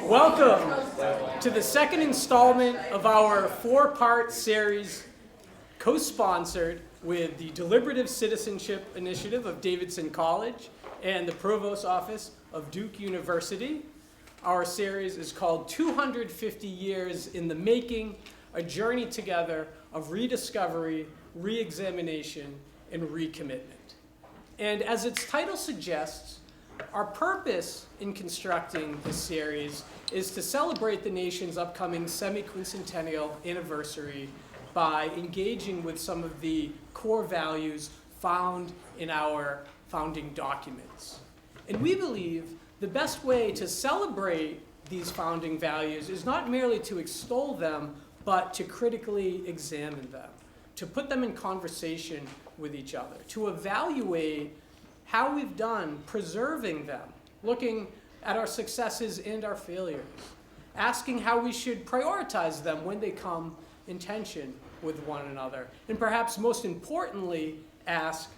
Welcome to the second installment of our four-part series co-sponsored with the Deliberative Citizenship Initiative of Davidson College and the Provost Office of Duke University. Our series is called 250 Years in the Making, a journey together of rediscovery, re-examination, and recommitment. And as its title suggests, our purpose in constructing this series is to celebrate the nation's upcoming semi-quincentennial anniversary by engaging with some of the core values found in our founding documents. And we believe the best way to celebrate these founding values is not merely to extol them, but to critically examine them, to put them in conversation with each other, to evaluate how we've done preserving them, looking at our successes and our failures, asking how we should prioritize them when they come in tension with one another, and perhaps most importantly, ask,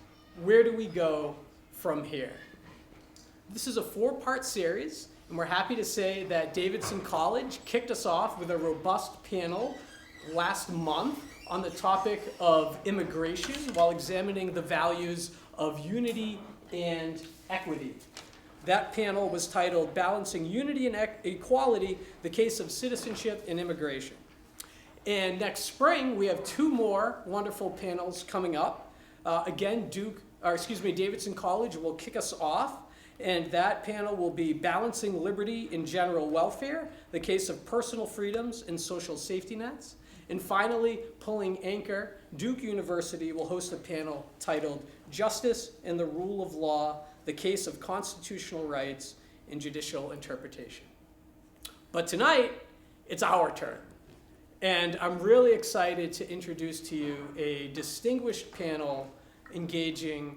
where do we go from here? This is a four-part series, and we're happy to say that Davidson College kicked us off with a robust panel last month on the topic of immigration while examining the values of unity and equity. That panel was titled Balancing Unity and Equality, the Case of Citizenship and Immigration. And next spring, we have two more wonderful panels coming up. Again, Davidson College will kick us off, and that panel will be Balancing Liberty and General Welfare, the Case of Personal Freedoms and Social Safety Nets. And finally, Pulling Anchor, Duke University will host a panel titled Justice and the Rule of Law, the Case of Constitutional Rights and Judicial Interpretation. But tonight, it's our turn. And I'm really excited to introduce to you a distinguished panel engaging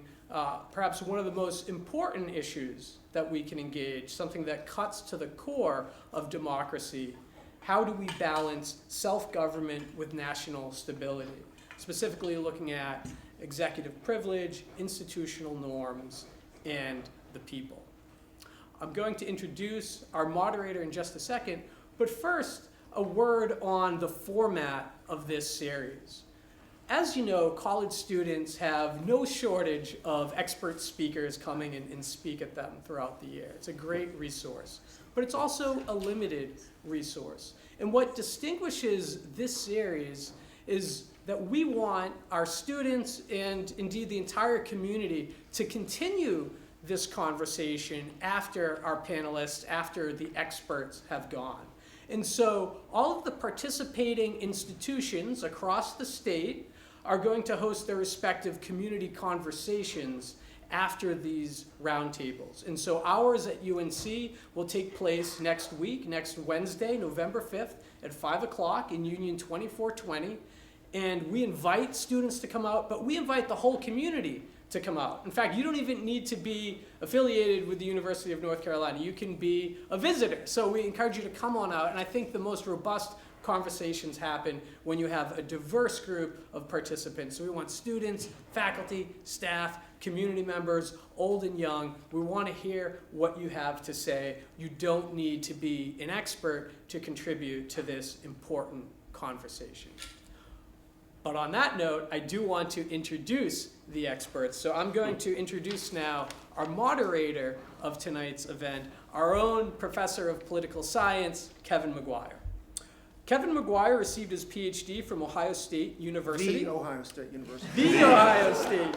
perhaps one of the most important issues that we can engage, something that cuts to the core of democracy. How do we balance self-government with national stability? Specifically looking at executive privilege, institutional norms, and the people. I'm going to introduce our moderator in just a second, but first, a word on the format of this series. As you know, college students have no shortage of expert speakers coming and speak at them throughout the year. It's a great resource, but it's also a limited resource. And what distinguishes this series is that we want our students and indeed the entire community to continue this conversation after our panelists, after the experts have gone. And so all of the participating institutions across the state are going to host their respective community conversations after these roundtables. And so ours at UNC will take place next week, next Wednesday, November 5th at 5 o'clock in Union 2420. And we invite students to come out, but we invite the whole community to come out. In fact, you don't even need to be affiliated with the University of North Carolina. You can be a visitor. So we encourage you to come on out. And I think the most robust conversations happen when you have a diverse group of participants. So we want students, faculty, staff, community members, old and young. We want to hear what you have to say. You don't need to be an expert to contribute to this important conversation. But on that note, I do want to introduce the experts. So I'm going to introduce now our moderator of tonight's event, our own professor of political science, Kevin McGuire. Kevin McGuire received his PhD from Ohio State University. The Ohio State University. The Ohio State.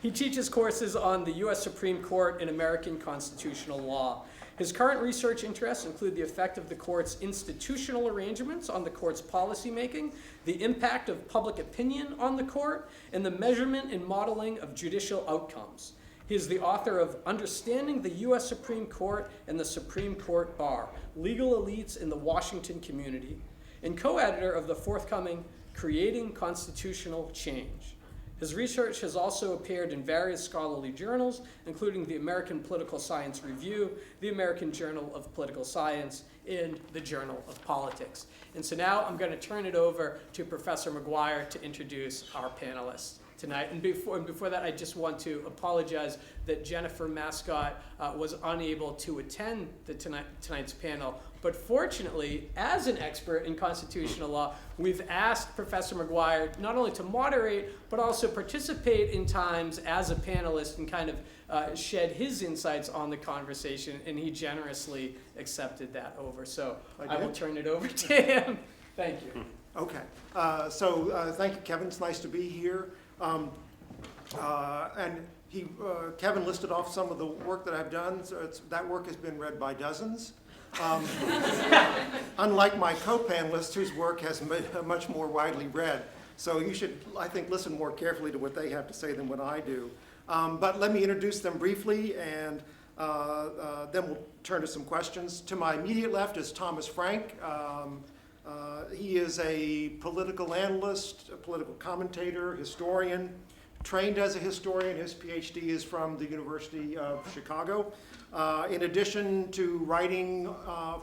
He teaches courses on the U.S. Supreme Court and American constitutional law. His current research interests include the effect of the court's institutional arrangements on the court's policymaking, the impact of public opinion on the court, and the measurement and modeling of judicial outcomes. He is the author of Understanding the U.S. Supreme Court and the Supreme Court Bar, Legal Elites in the Washington Community, and co-editor of the forthcoming Creating Constitutional Change. His research has also appeared in various scholarly journals, including the American Political Science Review, the American Journal of Political Science, and the Journal of Politics. And so now I'm going to turn it over to Professor McGuire to introduce our panelists. tonight. And before that, I just want to apologize that Jennifer Mascott was unable to attend tonight's panel. But fortunately, as an expert in constitutional law, we've asked Professor McGuire not only to moderate, but also participate in times as a panelist and kind of shed his insights on the conversation, and he generously accepted that over. So I will turn it over to him. Thank you. Okay. Thank you, Kevin. It's nice to be here. Kevin listed off some of the work that I've done. So that work has been read by dozens. Unlike my co-panelists, whose work has been much more widely read. So you should, I think, listen more carefully to what they have to say than what I do. But let me introduce them briefly, and then we'll turn to some questions. To my immediate left is Thomas Frank. He is a political analyst, a political commentator, historian, trained as a historian. His PhD is from the University of Chicago. In addition to writing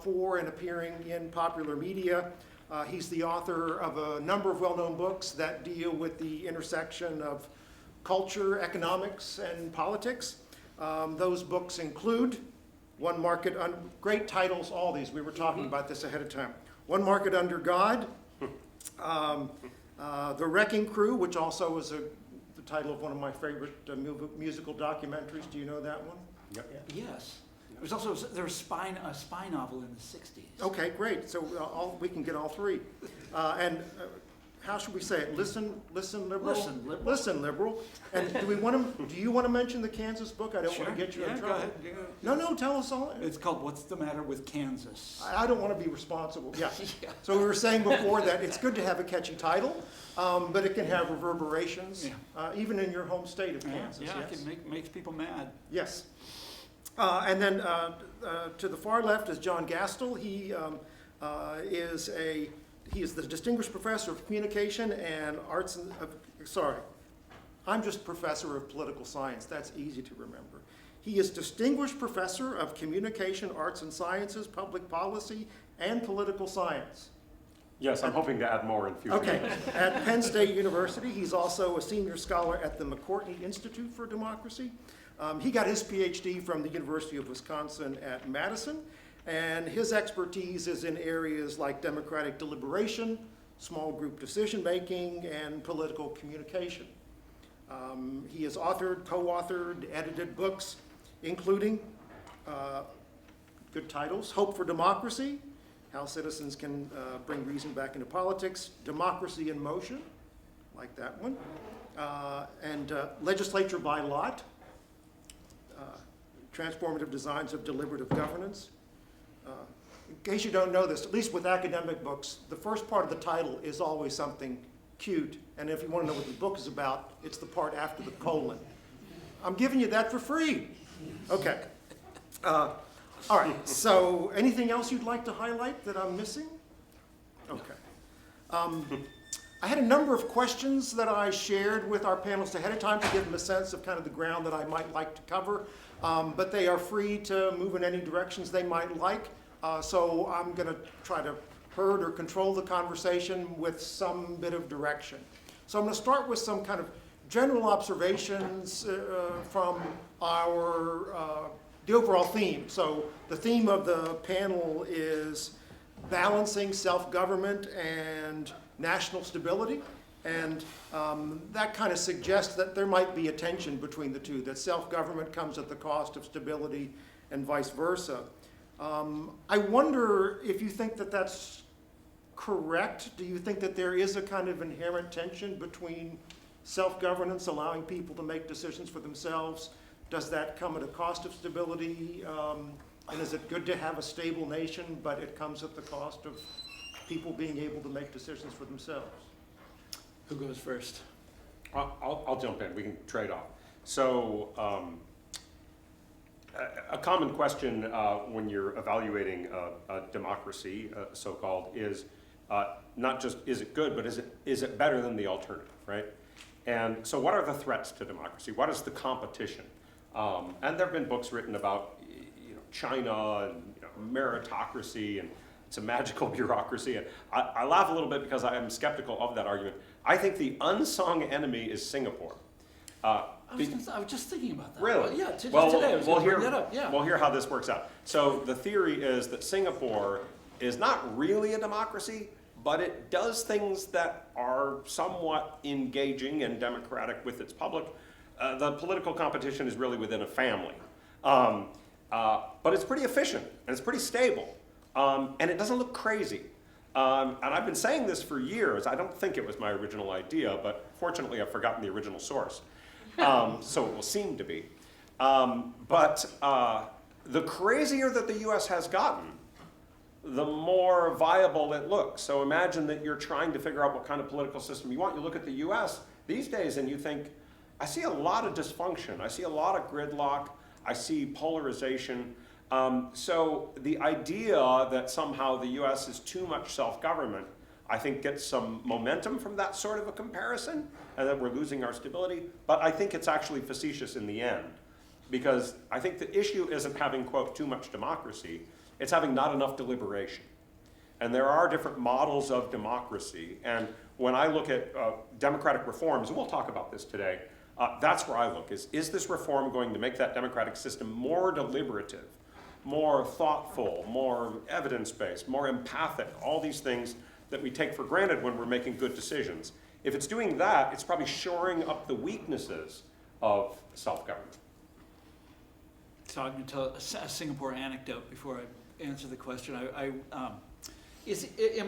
for and appearing in popular media, he's the author of a number of well-known books that deal with the intersection of culture, economics, and politics. Those books include One Market, great titles, all these. We were talking about this ahead of time. One Market Under God, The Wrecking Crew, which also is the title of one of my favorite musical documentaries. Do you know that one? Yep. Yeah. Yes. There was a spy novel in the 60s. Okay, great. So we can get all three. How should we say it? Listen, liberal. Listen, liberal. Listen, liberal. And do you want to mention the Kansas book? I don't want to get you in trouble. Go ahead. No, tell us all. It's called "What's the Matter with Kansas?" I don't want to be responsible. Yeah. Yeah. So we were saying before that it's good to have a catchy title, but it can have reverberations, even in your home state of Kansas. Yeah, yes. It can makes people mad. Yes. And then to the far left is John Gastel. He is the Distinguished Professor of Communication and Arts and, I'm just Professor of Political Science. That's easy to remember. He is Distinguished Professor of Communication, Arts and Sciences, Public Policy, and Political Science. Yes, I'm hoping to add more in future. Okay. At Penn State University, he's also a senior scholar at the McCourtney Institute for Democracy. He got his PhD from the University of Wisconsin at Madison, and his expertise is in areas like democratic deliberation, small group decision-making, and political communication. He has authored, co-authored, edited books, including good titles: Hope for Democracy, How Citizens Can Bring Reason Back into Politics, Democracy in Motion, like that one, and Legislature by Lot, Transformative Designs of Deliberative Governance. In case you don't know this, at least with academic books, the first part of the title is always something cute, and if you want to know what the book is about, it's the part after the colon. I'm giving you that for free. Okay. All right, so anything else you'd like to highlight that I'm missing? Okay. I had a number of questions that I shared with our panelists ahead of time to give them a sense of kind of the ground that I might like to cover, but they are free to move in any directions they might like. So I'm going to try to herd or control the conversation with some bit of direction. So I'm going to start with some kind of general observations from the overall theme. So the theme of the panel is balancing self-government and national stability. And that kind of suggests that there might be a tension between the two, that self-government comes at the cost of stability and vice versa. I wonder if you think that that's correct. Do you think that there is a kind of inherent tension between self-governance, allowing people to make decisions for themselves? Does that come at a cost of stability? And is it good to have a stable nation, but it comes at the cost of people being able to make decisions for themselves? Who goes first? I'll jump in. We can trade off. So a common question when you're evaluating a democracy, so-called, is not just is it good, but is it better than the alternative, right? And so what are the threats to democracy? What is the competition? And there have been books written about China and meritocracy, and it's a magical bureaucracy. And I laugh a little bit because I am skeptical of that argument. I think the unsung enemy is Singapore. I was just thinking about that. Really? Well, yeah, just today I was going to bring that up. Yeah. We'll hear how this works out. So the theory is that Singapore is not really a democracy, but it does things that are somewhat engaging and democratic with its public. The political competition is really within a family. But it's pretty efficient, and it's pretty stable, and it doesn't look crazy. And I've been saying this for years. I don't think it was my original idea, but fortunately I've forgotten the original source. So it will seem to be. But the crazier that the US has gotten, the more viable it looks. So imagine that you're trying to figure out what kind of political system you want. You look at the US these days and you think, I see a lot of dysfunction. I see a lot of gridlock. I see polarization. So the idea that somehow the US is too much self-government, I think gets some momentum from that sort of a comparison, and that we're losing our stability. But I think it's actually facetious in the end, because I think the issue isn't having, quote, too much democracy, it's having not enough deliberation. And there are different models of democracy, and when I look at democratic reforms, and we'll talk about this today, that's where I look, is this reform going to make that democratic system more deliberative, more thoughtful, more evidence-based, more empathic, all these things that we take for granted when we're making good decisions. If it's doing that, it's probably shoring up the weaknesses of self-government. So I'm going to tell a Singapore anecdote before I answer the question. Am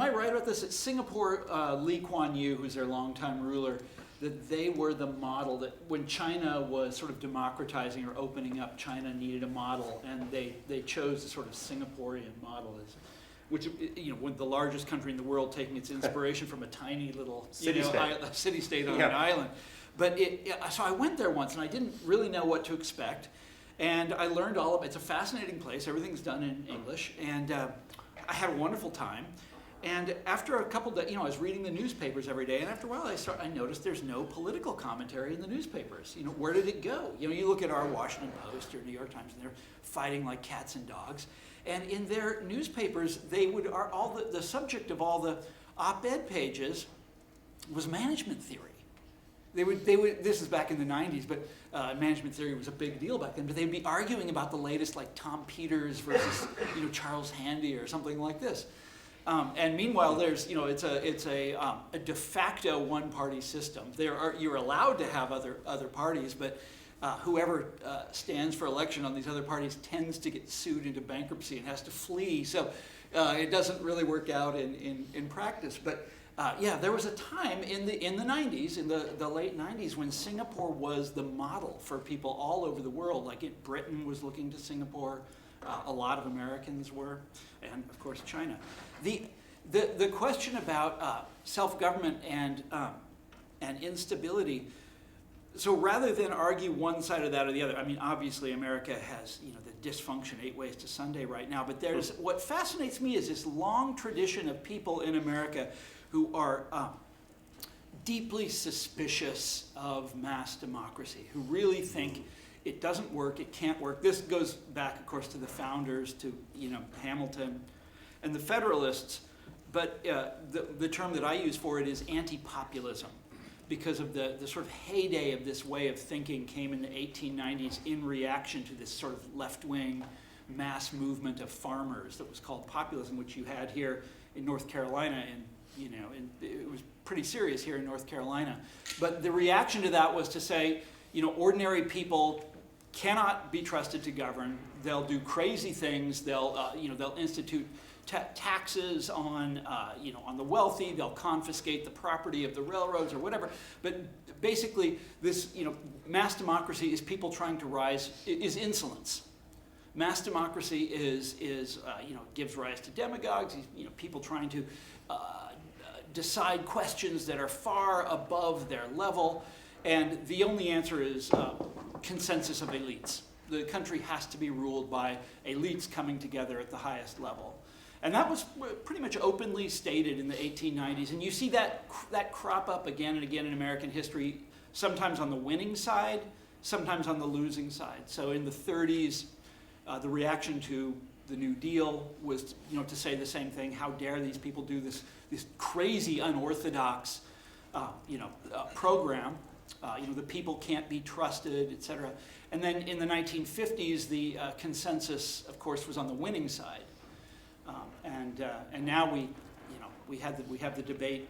I right about this? At Singapore, Lee Kuan Yew, who's their longtime ruler, that they were the model, that when China was sort of democratizing or opening up, China needed a model, and they chose the sort of Singaporean model, which, you know, with the largest country in the world taking its inspiration from a tiny little city-state on an island. But so I went there once, and I didn't really know what to expect, and I learned all of it. It's a fascinating place. Everything's done in English, and I had a wonderful time. And after a couple days, you know, I was reading the newspapers every day, and after a while I noticed there's no political commentary in the newspapers. You know, where did it go? You know, you look at our Washington Post or New York Times, and they're fighting like cats and dogs. And in their newspapers, the subject of all the op-ed pages was management theory. They would. This is back in the 90s, but management theory was a big deal back then. But they'd be arguing about the latest, like Tom Peters versus, you know, Charles Handy or something like this. And meanwhile, there's, you know, it's a de facto one-party system. You're allowed to have other parties, but whoever stands for election on these other parties tends to get sued into bankruptcy and has to flee. So it doesn't really work out in practice. But yeah, there was a time in the 90s, in the late 90s, when Singapore was the model for people all over the world. Like Britain was looking to Singapore. A lot of Americans were, and of course China. The question about self-government and instability. So rather than argue one side or that or the other, I mean, obviously America has, you know, the dysfunction 8 ways to Sunday right now. But there's what fascinates me is this long tradition of people in America who are deeply suspicious of mass democracy, who really think it doesn't work, it can't work. This goes back, of course, to the founders, to, you know, Hamilton and the Federalists. But the term that I use for it is anti-populism, because of the sort of heyday of this way of thinking came in the 1890s in reaction to this sort of left-wing mass movement of farmers that was called populism, which you had here in North Carolina, and, you know, it was pretty serious here in North Carolina. But the reaction to that was to say, you know, ordinary people cannot be trusted to govern. They'll do crazy things. They'll, you know, they'll institute taxes on, you know, on the wealthy. They'll confiscate the property of the railroads or whatever. But basically, this, you know, mass democracy is people trying to rise, is insolence. Mass democracy is you know, gives rise to demagogues. You know, people trying to decide questions that are far above their level. And the only answer is consensus of elites. The country has to be ruled by elites coming together at the highest level. And that was pretty much openly stated in the 1890s. And you see that crop up again and again in American history, sometimes on the winning side, sometimes on the losing side. So in the 30s, the reaction to the New Deal was, you know, to say the same thing. How dare these people do this crazy, unorthodox program. The people can't be trusted, et cetera. And then in the 1950s, the consensus, of course, was on the winning side. And now we have the debate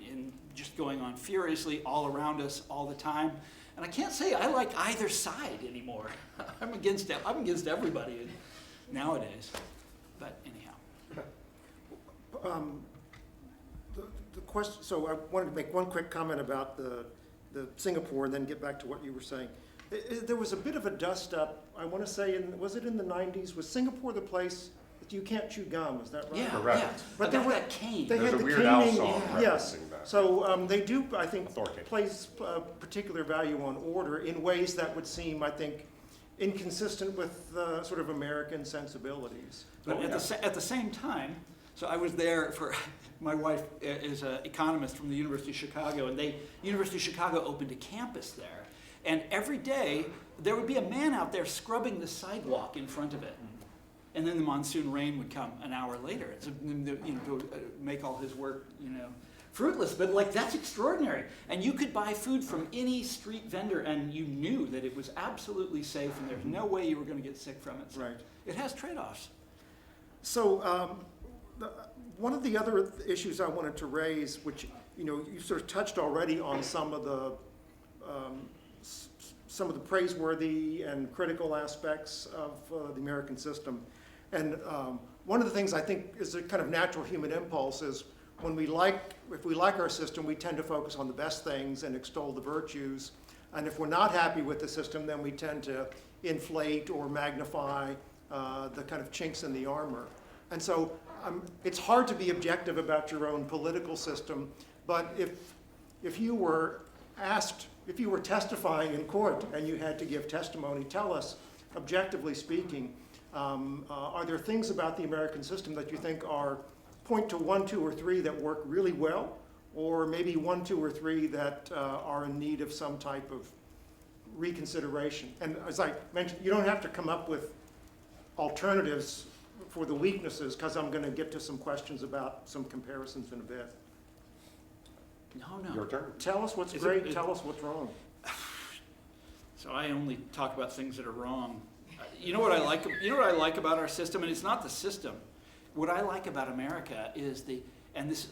just going on furiously all around us all the time. And I can't say I like either side anymore. I'm against everybody nowadays. But anyhow. The question, so I wanted to make one quick comment about the Singapore and then get back to what you were saying. There was a bit of a dust up, I want to say, was it in the 90s? Was Singapore the place that you can't chew gum, is that right? Yeah, Correct. yeah. But About that cane. They There's had a the Weird Al caning, song yes. referencing that. So they do, I think, Authoritative. place particular value on order in ways that would seem, I think, inconsistent with sort of American sensibilities. But at the same time, so I was there for, my wife is an economist from the University of Chicago, and University of Chicago opened a campus there. And every day, there would be a man out there scrubbing the sidewalk in front of it. And then the monsoon rain would come an hour later, to make all his work, fruitless. But that's extraordinary. And you could buy food from any street vendor, and you knew that it was absolutely safe, and there's no way you were going to get sick from it. So Right. It has trade-offs. So one of the other issues I wanted to raise, which you sort of touched already on some of the praiseworthy and critical aspects of the American system, and one of the things I think is a kind of natural human impulse is if we like our system, we tend to focus on the best things and extol the virtues, and if we're not happy with the system, then we tend to inflate or magnify the kind of chinks in the armor. And so it's hard to be objective about your own political system, but if you were testifying in court and you had to give testimony, tell us, objectively speaking, are there things about the American system that you think point to 1, 2, or 3 that work really well, or maybe 1, 2, or 3 that are in need of some type of reconsideration? And as I mentioned, you don't have to come up with alternatives for the weaknesses, because I'm going to get to some questions about some comparisons in a bit. No. Your turn. Tell us what's Is great, it- tell us what's wrong. So I only talk about things that are wrong. You know what I like? You know what I like about our system, and it's not the system. What I like about America is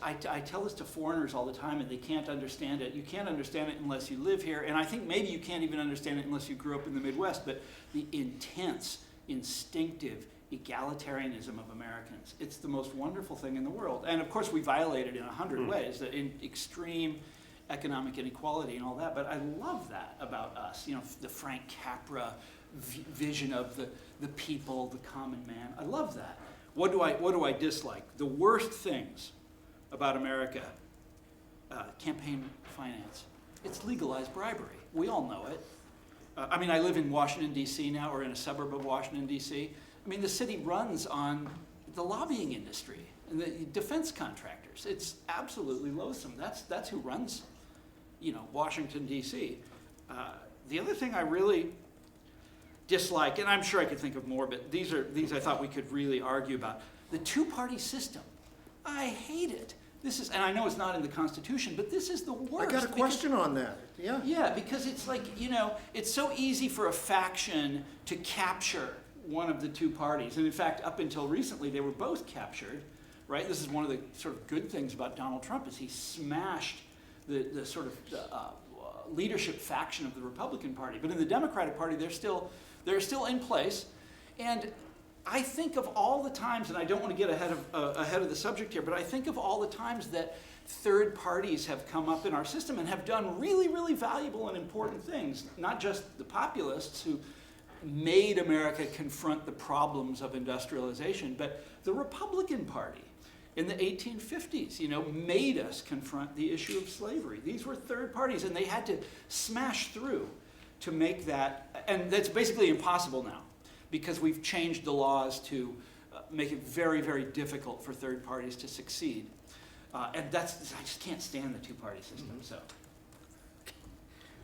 I tell this to foreigners all the time, and they can't understand it. You can't understand it unless you live here, and I think maybe you can't even understand it unless you grew up in the Midwest. But the intense, instinctive egalitarianism of Americans. It's the most wonderful thing in the world. And of course we violate it in 100 ways, in extreme economic inequality and all that, but I love that about us. The Frank Capra vision of the people, the common man. I love that. What do I dislike? The worst things about America, campaign finance. It's legalized bribery. We all know it. I live in Washington, D.C. now, or in a suburb of Washington, D.C. The city runs on the lobbying industry and the defense contractors. It's absolutely loathsome. That's who runs, Washington, D.C. The other thing I really dislike, and I'm sure I could think of more, but these I thought we could really argue about. The two-party system. I hate it. And I know it's not in the Constitution, but this is the worst. I got a question on that, yeah. Yeah, because it's it's so easy for a faction to capture one of the two parties. And in fact, up until recently, they were both captured, right? This is one of the sort of good things about Donald Trump is he smashed the sort of leadership faction of the Republican Party. But in the Democratic Party, they're still in place. And I think of all the times, and I don't want to get ahead of the subject here, but I think of all the times that third parties have come up in our system and have done really, really valuable and important things. Not just the populists who made America confront the problems of industrialization, but the Republican Party in the 1850s, made us confront the issue of slavery. These were third parties, and they had to smash through to make that, and that's basically impossible now, because we've changed the laws to make it very, very difficult for third parties to succeed. And I just can't stand the two-party system, so.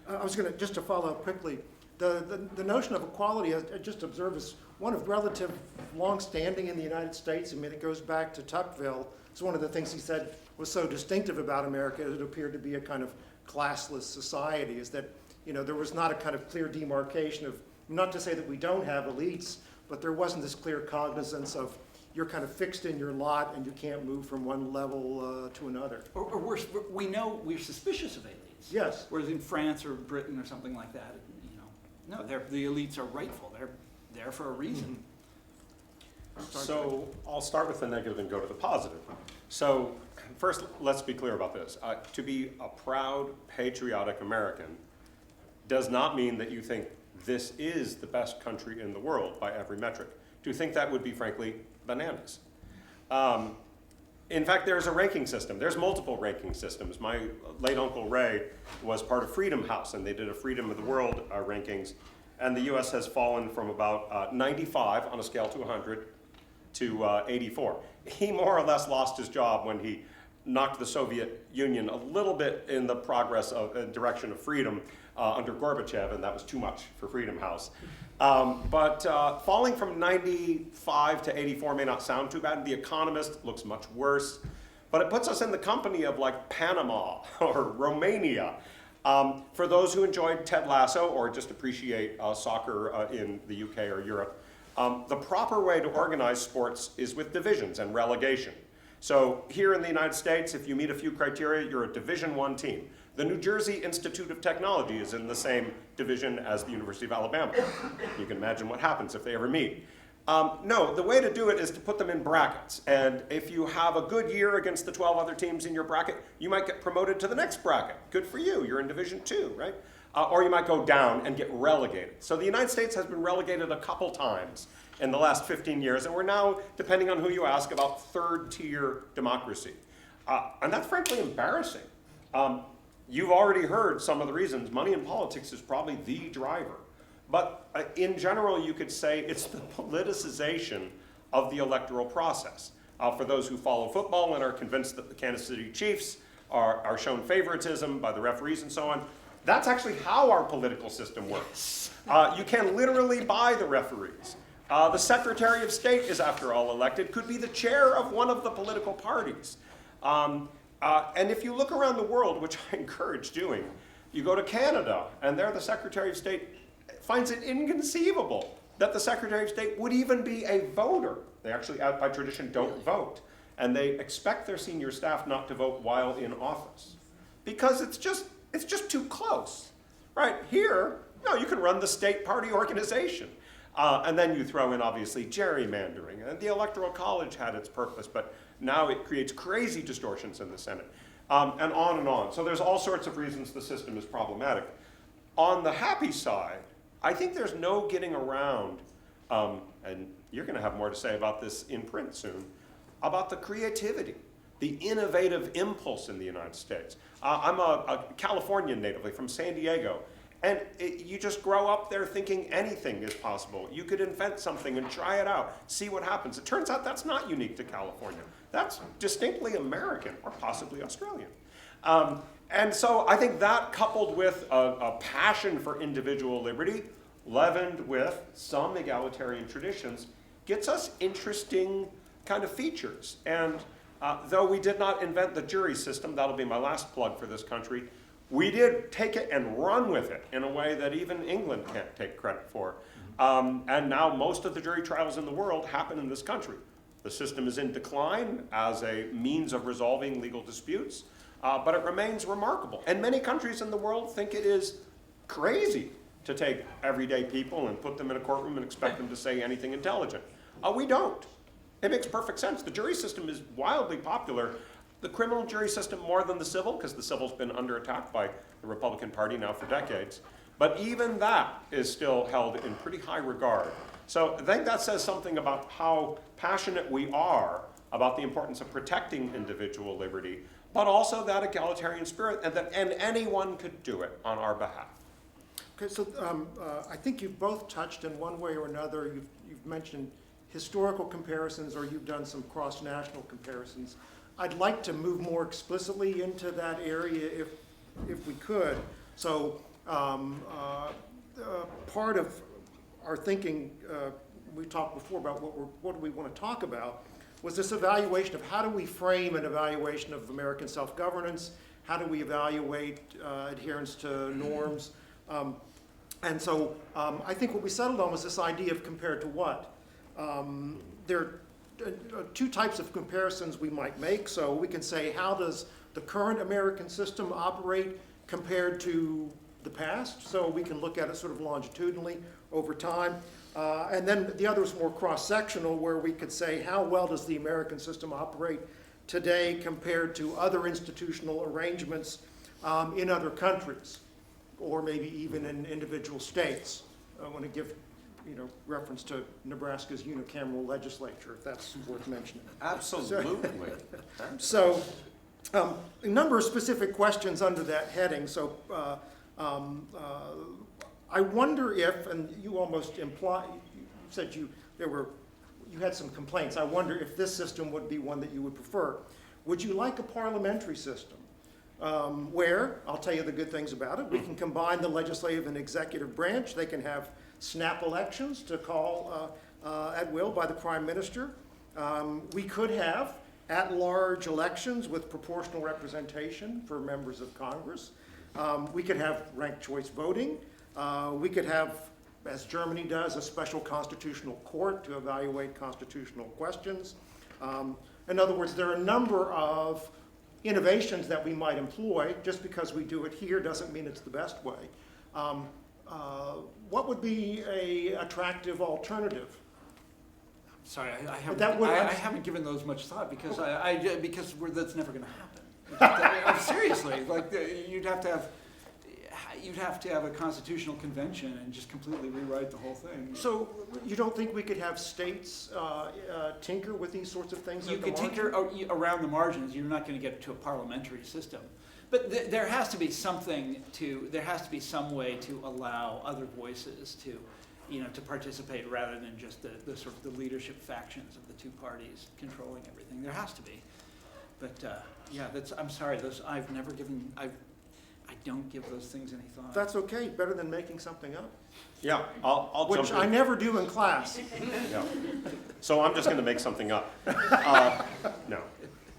I was going to, just to follow up quickly, the notion of equality, I just observed, is one of relative long-standing in the United States. It goes back to Tocqueville. It's one of the things he said was so distinctive about America. It appeared to be a kind of classless society, is that, you know, there was not a kind of clear demarcation of, not to say that we don't have elites, but there wasn't this clear cognizance of you're kind of fixed in your lot and you can't move from one level to another. Or we know we're suspicious of elites. Yes. Whereas in France or Britain or something like that, you know, no, the elites are rightful. They're there for a reason. So I'll start with the negative and go to the positive. So first, let's be clear about this. To be a proud, patriotic American does not mean that you think this is the best country in the world by every metric. To think that would be, frankly, bananas. In fact, there's a ranking system. There's multiple ranking systems. My late Uncle Ray was part of Freedom House, and they did a Freedom of the World rankings. And the US has fallen from about 95 on a scale to 100 to 84. He more or less lost his job when he knocked the Soviet Union a little bit in the progress of direction of freedom under Gorbachev, and that was too much for Freedom House. But falling from 95 to 84 may not sound too bad. The Economist looks much worse, but it puts us in the company of like Panama or Romania. For those who enjoyed Ted Lasso or just appreciate soccer in the UK or Europe, the proper way to organize sports is with divisions and relegation. So here in the United States, if you meet a few criteria, you're a Division I team. The New Jersey Institute of Technology is in the same division as the University of Alabama. You can imagine what happens if they ever meet. No, the way to do it is to put them in brackets. And if you have a good year against the 12 other teams in your bracket, you might get promoted to the next bracket. Good for you, you're in Division II, right? Or you might go down and get relegated. So the United States has been relegated a couple times in the last 15 years, and we're now, depending on who you ask, about third-tier democracy. And that's frankly embarrassing. You've already heard some of the reasons. Money in politics is probably the driver. But in general, you could say it's the politicization of the electoral process. For those who follow football and are convinced that the Kansas City Chiefs are shown favoritism by the referees and so on, that's actually how our political system works. You can literally buy the referees. The Secretary of State is, after all, elected, could be the chair of one of the political parties. And if you look around the world, which I encourage doing, you go to Canada, and there the Secretary of State finds it inconceivable that the Secretary of State would even be a voter. They actually, by tradition, don't vote. And they expect their senior staff not to vote while in office. Because it's just too close. Right here, no, you can run the state party organization. And then you throw in, obviously, gerrymandering. And the Electoral College had its purpose, but now it creates crazy distortions in the Senate. And on and on. So there's all sorts of reasons the system is problematic. On the happy side, I think there's no getting around, and you're going to have more to say about this in print soon, about the creativity, the innovative impulse in the United States. I'm a Californian natively from San Diego, and you just grow up there thinking anything is possible. You could invent something and try it out, see what happens. It turns out that's not unique to California. That's distinctly American, or possibly Australian. And so I think that, coupled with a passion for individual liberty, leavened with some egalitarian traditions, gets us interesting kind of features. And though we did not invent the jury system, that'll be my last plug for this country, we did take it and run with it in a way that even England can't take credit for. And now most of the jury trials in the world happen in this country. The system is in decline as a means of resolving legal disputes. But it remains remarkable. And many countries in the world think it is crazy to take everyday people and put them in a courtroom and expect them to say anything intelligent. We don't. It makes perfect sense. The jury system is wildly popular. The criminal jury system more than the civil, because the civil's been under attack by the Republican Party now for decades. But even that is still held in pretty high regard. So I think that says something about how passionate we are about the importance of protecting individual liberty, but also that egalitarian spirit, and anyone could do it on our behalf. Okay, so I think you've both touched in one way or another. You've mentioned historical comparisons, or you've done some cross-national comparisons. I'd like to move more explicitly into that area if we could. So part of our thinking, we talked before about what do we want to talk about, was this evaluation of how do we frame an evaluation of American self-governance, how do we evaluate adherence to norms. And so I think what we settled on was this idea of compared to what. There are two types of comparisons we might make. So we can say, how does the current American system operate compared to the past? So we can look at it sort of longitudinally over time. And then the other is more cross-sectional, where we could say, how well does the American system operate today compared to other institutional arrangements in other countries, or maybe even in individual states. I want to give reference to Nebraska's unicameral legislature, if that's worth mentioning. Absolutely. So a number of specific questions under that heading. So I wonder if, and you almost implied, you said you had some complaints. I wonder if this system would be one that you would prefer. Would you like a parliamentary system where, I'll tell you the good things about it, we can combine the legislative and executive branch. They can have snap elections to call at will by the prime minister. We could have at-large elections with proportional representation for members of Congress. We could have ranked choice voting. We could have, as Germany does, a special constitutional court to evaluate constitutional questions. In other words, there are a number of innovations that we might employ. Just because we do it here doesn't mean it's the best way. What would be an attractive alternative? Sorry, I haven't given those much thought because that's never going to happen. Seriously, like you'd have to have a constitutional convention and just completely rewrite the whole thing. So you don't think we could have states tinker with these sorts of things? You could tinker around the margins. You're not going to get to a parliamentary system. But there has to be some way to allow other voices to participate rather than just the sort of the leadership factions of the two parties controlling everything. There has to be. But I'm sorry. I don't give those things any thought. That's okay. Better than making something up. Yeah, I'll jump in. Which I never do in class. Yeah. So I'm just going to make something up.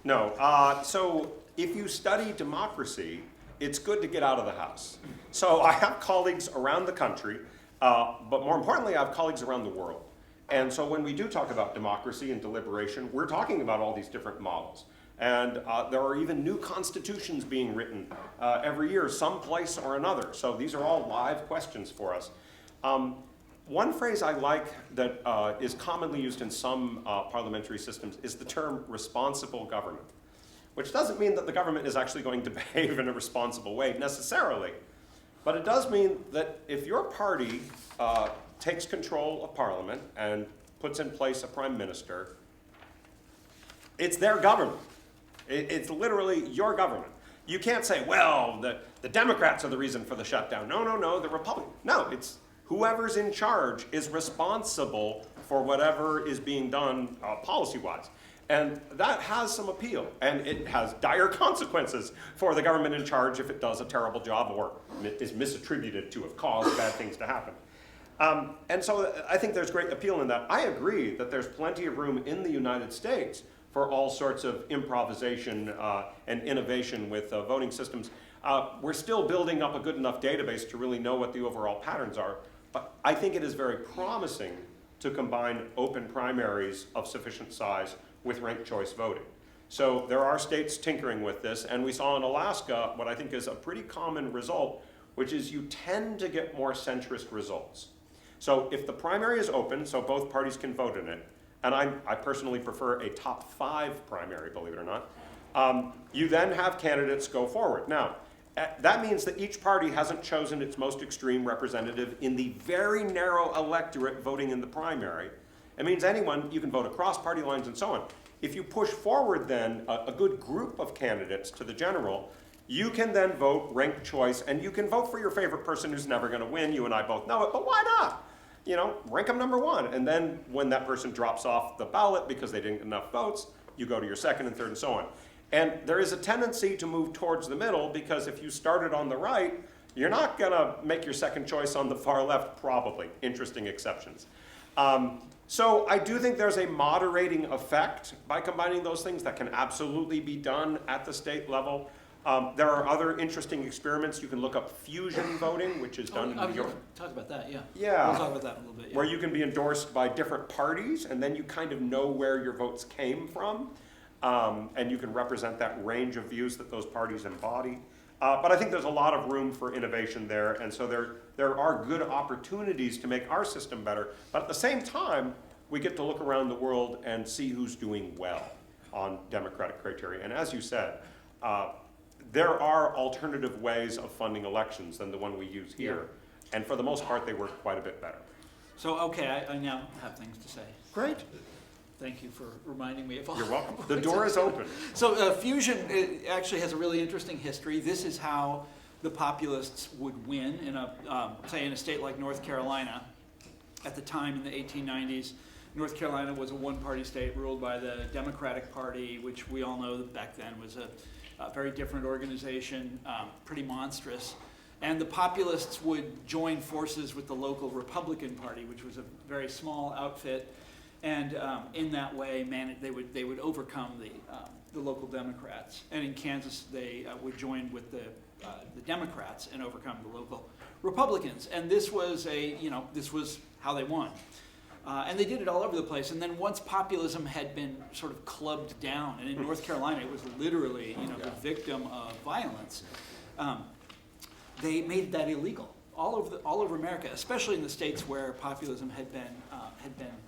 No. So if you study democracy, it's good to get out of the house. So I have colleagues around the country, but more importantly, I have colleagues around the world. And so when we do talk about democracy and deliberation, we're talking about all these different models. And there are even new constitutions being written every year, someplace or another. So these are all live questions for us. One phrase I like that is commonly used in some parliamentary systems is the term responsible government, which doesn't mean that the government is actually going to behave in a responsible way necessarily. But it does mean that if your party takes control of parliament and puts in place a prime minister, it's their government. It's literally your government. You can't say, well, the Democrats are the reason for the shutdown. No, the Republicans. No, it's whoever's in charge is responsible for whatever is being done policy-wise. And that has some appeal, and it has dire consequences for the government in charge if it does a terrible job or is misattributed to have caused bad things to happen. And so I think there's great appeal in that. I agree that there's plenty of room in the United States for all sorts of improvisation and innovation with voting systems. We're still building up a good enough database to really know what the overall patterns are, but I think it is very promising to combine open primaries of sufficient size with ranked choice voting. So there are states tinkering with this, and we saw in Alaska what I think is a pretty common result, which is you tend to get more centrist results. So if the primary is open, so both parties can vote in it, and I personally prefer a top 5 primary, believe it or not, you then have candidates go forward. Now, that means that each party hasn't chosen its most extreme representative in the very narrow electorate voting in the primary. It means anyone, you can vote across party lines and so on. If you push forward then a good group of candidates to the general, you can then vote ranked choice, and you can vote for your favorite person who's never going to win. You and I both know it, but why not? Rank them number 1, and then when that person drops off the ballot because they didn't get enough votes, you go to your second and third and so on. And there is a tendency to move towards the middle, because if you started on the right, you're not going to make your second choice on the far left, probably. Interesting exceptions. So I do think there's a moderating effect by combining those things that can absolutely be done at the state level. There are other interesting experiments. You can look up fusion voting, which is done in New York. Talk about that, yeah. Yeah. We'll talk about that in a little bit, yeah. Where you can be endorsed by different parties, and then you kind of know where your votes came from, and you can represent that range of views that those parties embody. But I think there's a lot of room for innovation there, and so there are good opportunities to make our system better. But at the same time, we get to look around the world and see who's doing well on democratic criteria. And as you said, there are alternative ways of funding elections than the one we use here. And for the most part, they work quite a bit better. So, okay, I now have things to say. Great. Thank you for reminding me of all. You're welcome. The door is open. So fusion actually has a really interesting history. This is how the populists would win in say in a state like North Carolina. At the time in the 1890s, North Carolina was a one-party state ruled by the Democratic Party, which we all know that back then was a very different organization, pretty monstrous. And the populists would join forces with the local Republican Party, which was a very small outfit. And in that way, they would overcome the local Democrats. And in Kansas, they would join with the Democrats and overcome the local Republicans. And this was this was how they won. And they did it all over the place. And then once populism had been sort of clubbed down, and in North Carolina it was literally the victim of violence, they made that illegal all over America, especially in the states where populism had been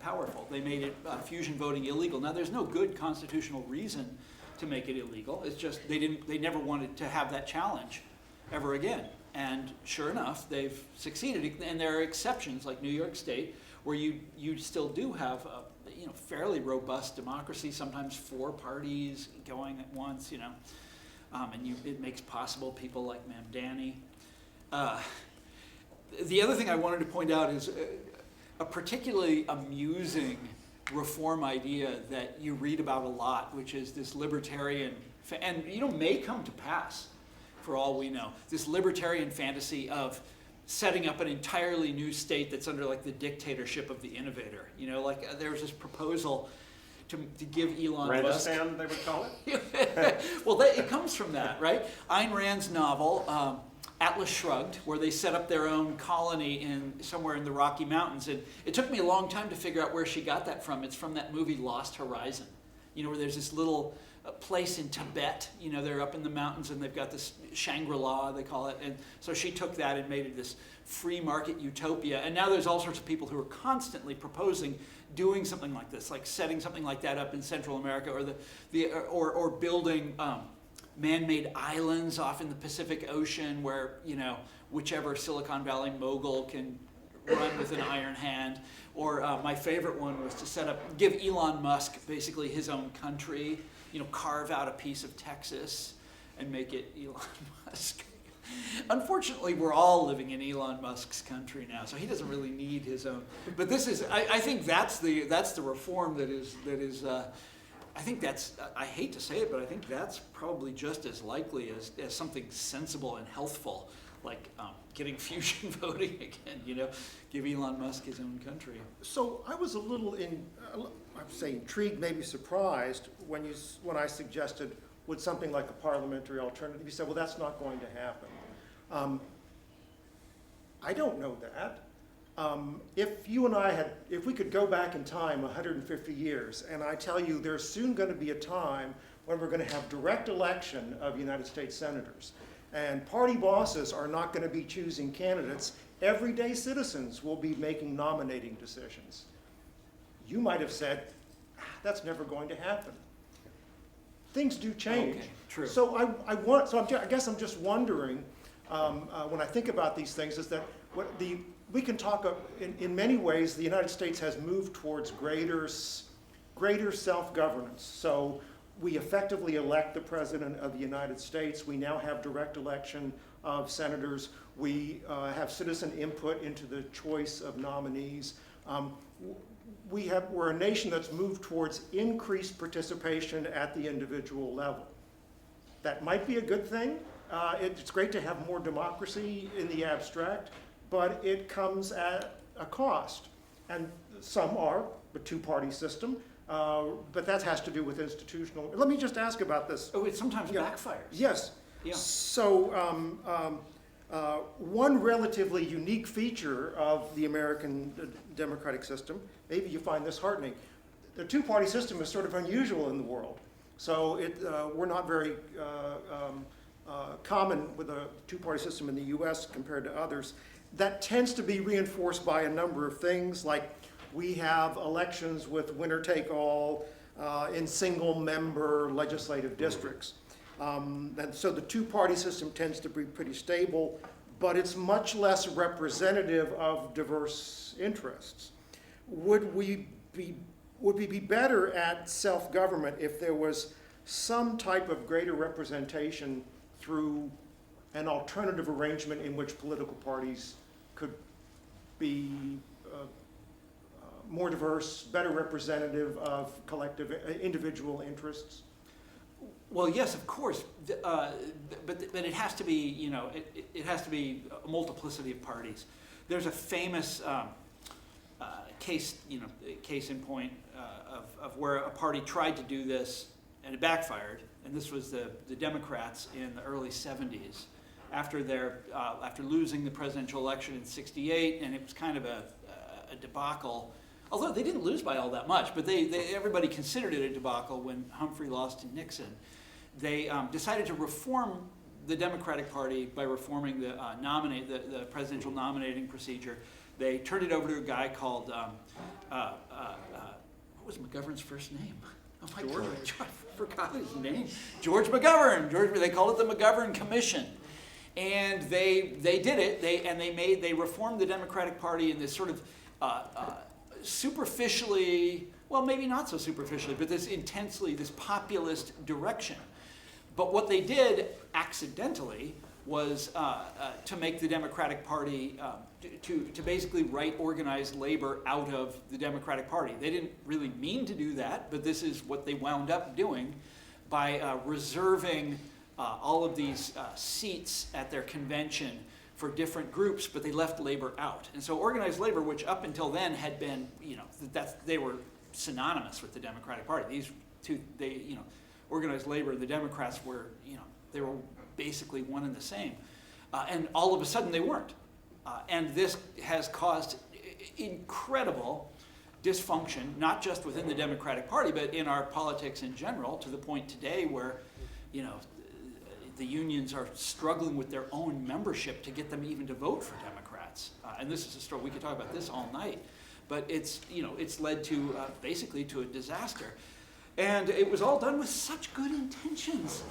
powerful. They made it fusion voting illegal. Now there's no good constitutional reason to make it illegal. It's just they never wanted to have that challenge ever again. And sure enough, they've succeeded. And there are exceptions like New York State, where you still do have a fairly robust democracy, sometimes 4 parties going at once, and it makes possible people like Mamdani. The other thing I wanted to point out is a particularly amusing reform idea that you read about a lot, which is this libertarian, and may come to pass for all we know, this libertarian fantasy of setting up an entirely new state that's under like the dictatorship of the innovator. There was this proposal to give Elon Musk. Randistan, they would call it? Well, it comes from that, right? Ayn Rand's novel, Atlas Shrugged, where they set up their own colony somewhere in the Rocky Mountains. And it took me a long time to figure out where she got that from. It's from that movie Lost Horizon, where there's this little place in Tibet. They're up in the mountains and they've got this Shangri-La, they call it. And so she took that and made it this free market utopia. And now there's all sorts of people who are constantly proposing doing something like this, like setting something like that up in Central America, or building man-made islands off in the Pacific Ocean where, whichever Silicon Valley mogul can run with an iron hand. Or my favorite one was to give Elon Musk basically his own country, carve out a piece of Texas and make it Elon Musk. Unfortunately, we're all living in Elon Musk's country now, so he doesn't really need his own. But this is, I think that's the reform that is. I think that's, I hate to say it, but I think that's probably just as likely as something sensible and healthful, like getting fusion voting again, give Elon Musk his own country. So I was a little I'd say intrigued, maybe surprised, when I suggested, would something like a parliamentary alternative? You said, well, that's not going to happen. I don't know that. If you and if we could go back in time 150 years, and I tell you there's soon going to be a time when we're going to have direct election of United States senators, and party bosses are not going to be choosing candidates, everyday citizens will be making nominating decisions. You might have said, that's never going to happen. Things do change. Okay, true. So I guess I'm just wondering, when I think about these things, is that we can talk in many ways. The United States has moved towards greater self-governance. So we effectively elect the President of the United States. We now have direct election of senators. We have citizen input into the choice of nominees. We're a nation that's moved towards increased participation at the individual level. That might be a good thing. It's great to have more democracy in the abstract, but it comes at a cost. And some are the 2-party system, but that has to do with institutional. Let me just ask about this. Oh, it sometimes backfires. Yes. Yeah. So, one relatively unique feature of the American democratic system, maybe you find this heartening, the two-party system is sort of unusual in the world. So we're not very common with a two-party system in the US compared to others. That tends to be reinforced by a number of things, like we have elections with winner-take-all in single-member legislative districts. And so the two-party system tends to be pretty stable, but it's much less representative of diverse interests. Would we be better at self-government if there was some type of greater representation through an alternative arrangement in which political parties could be more diverse, better representative of collective, individual interests? Well, yes, of course, but it has to be, you know, it has to be a multiplicity of parties. There's a famous case in point of where a party tried to do this and it backfired, and this was the Democrats in the early 70s after losing the presidential election in '68, and it was kind of a debacle. Although they didn't lose by all that much, but everybody considered it a debacle when Humphrey lost to Nixon. They decided to reform the Democratic Party by reforming the presidential nominating procedure. They turned it over to a guy called, what was McGovern's first name? Oh my God, I forgot his name. George McGovern. They called it the McGovern Commission. And they did it, they reformed the Democratic Party in this sort of superficially, well, maybe not so superficially, but this populist direction. But what they did accidentally was to make the Democratic Party, to basically write organized labor out of the Democratic Party. They didn't really mean to do that, but this is what they wound up doing by reserving all of these seats at their convention for different groups, but they left labor out. And so organized labor, which up until then had been, you know, they were synonymous with the Democratic Party. These two, organized labor and the Democrats were, you know, they were basically one and the same. And all of a sudden they weren't. And this has caused incredible dysfunction, not just within the Democratic Party, but in our politics in general, to the point today where, you know, the unions are struggling with their own membership to get them even to vote for Democrats. And this is a story, we could talk about this all night, but it's led to basically to a disaster. And it was all done with such good intentions.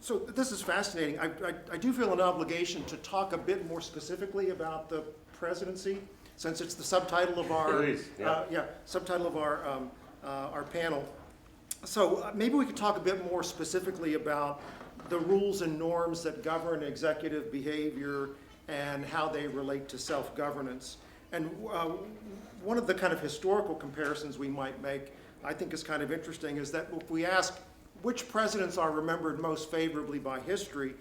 So this is fascinating. I do feel an obligation to talk a bit more specifically about the presidency, since it's the subtitle of our subtitle of our panel. So maybe we could talk a bit more specifically about the rules and norms that govern executive behavior and how they relate to self-governance. And one of the kind of historical comparisons we might make, I think is kind of interesting, is that if we ask which presidents are remembered most favorably by history,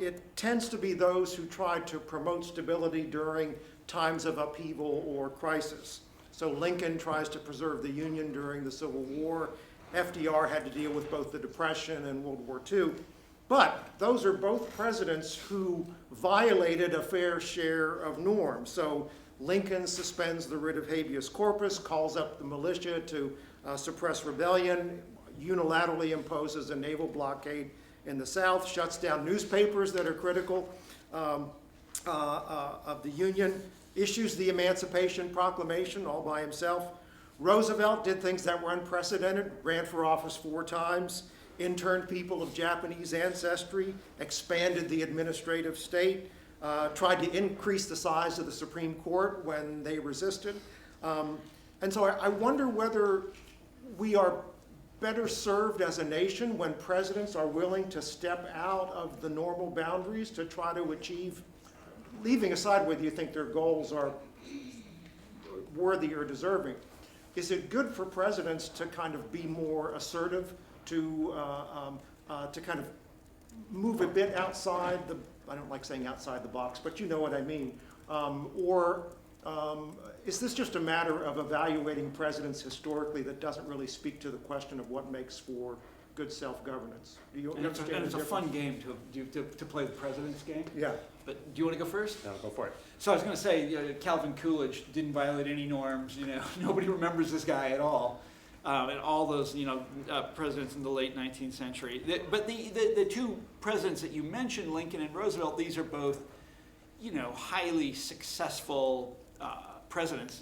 it tends to be those who tried to promote stability during times of upheaval or crisis. So Lincoln tries to preserve the Union during the Civil War. FDR had to deal with both the Depression and World War II. But those are both presidents who violated a fair share of norms. So Lincoln suspends the writ of habeas corpus, calls up the militia to suppress rebellion, unilaterally imposes a naval blockade in the South, shuts down newspapers that are critical of the Union, issues the Emancipation Proclamation all by himself. Roosevelt did things that were unprecedented, ran for office 4 times, interned people of Japanese ancestry, expanded the administrative state, tried to increase the size of the Supreme Court when they resisted. And so I wonder whether we are better served as a nation when presidents are willing to step out of the normal boundaries to try to achieve, leaving aside whether you think their goals are worthy or deserving. Is it good for presidents to kind of be more assertive, to kind of move a bit outside the, I don't like saying outside the box, but you know what I mean, or is this just a matter of evaluating presidents historically that doesn't really speak to the question of what makes for good self-governance? Do you And it's understand the a fun difference? game to play the president's game. Yeah. But do you want to go first? No, go for it. So I was going to say, Calvin Coolidge didn't violate any norms. Nobody remembers this guy at all. And all those, presidents in the late 19th century. But the two presidents that you mentioned, Lincoln and Roosevelt, these are both, highly successful presidents.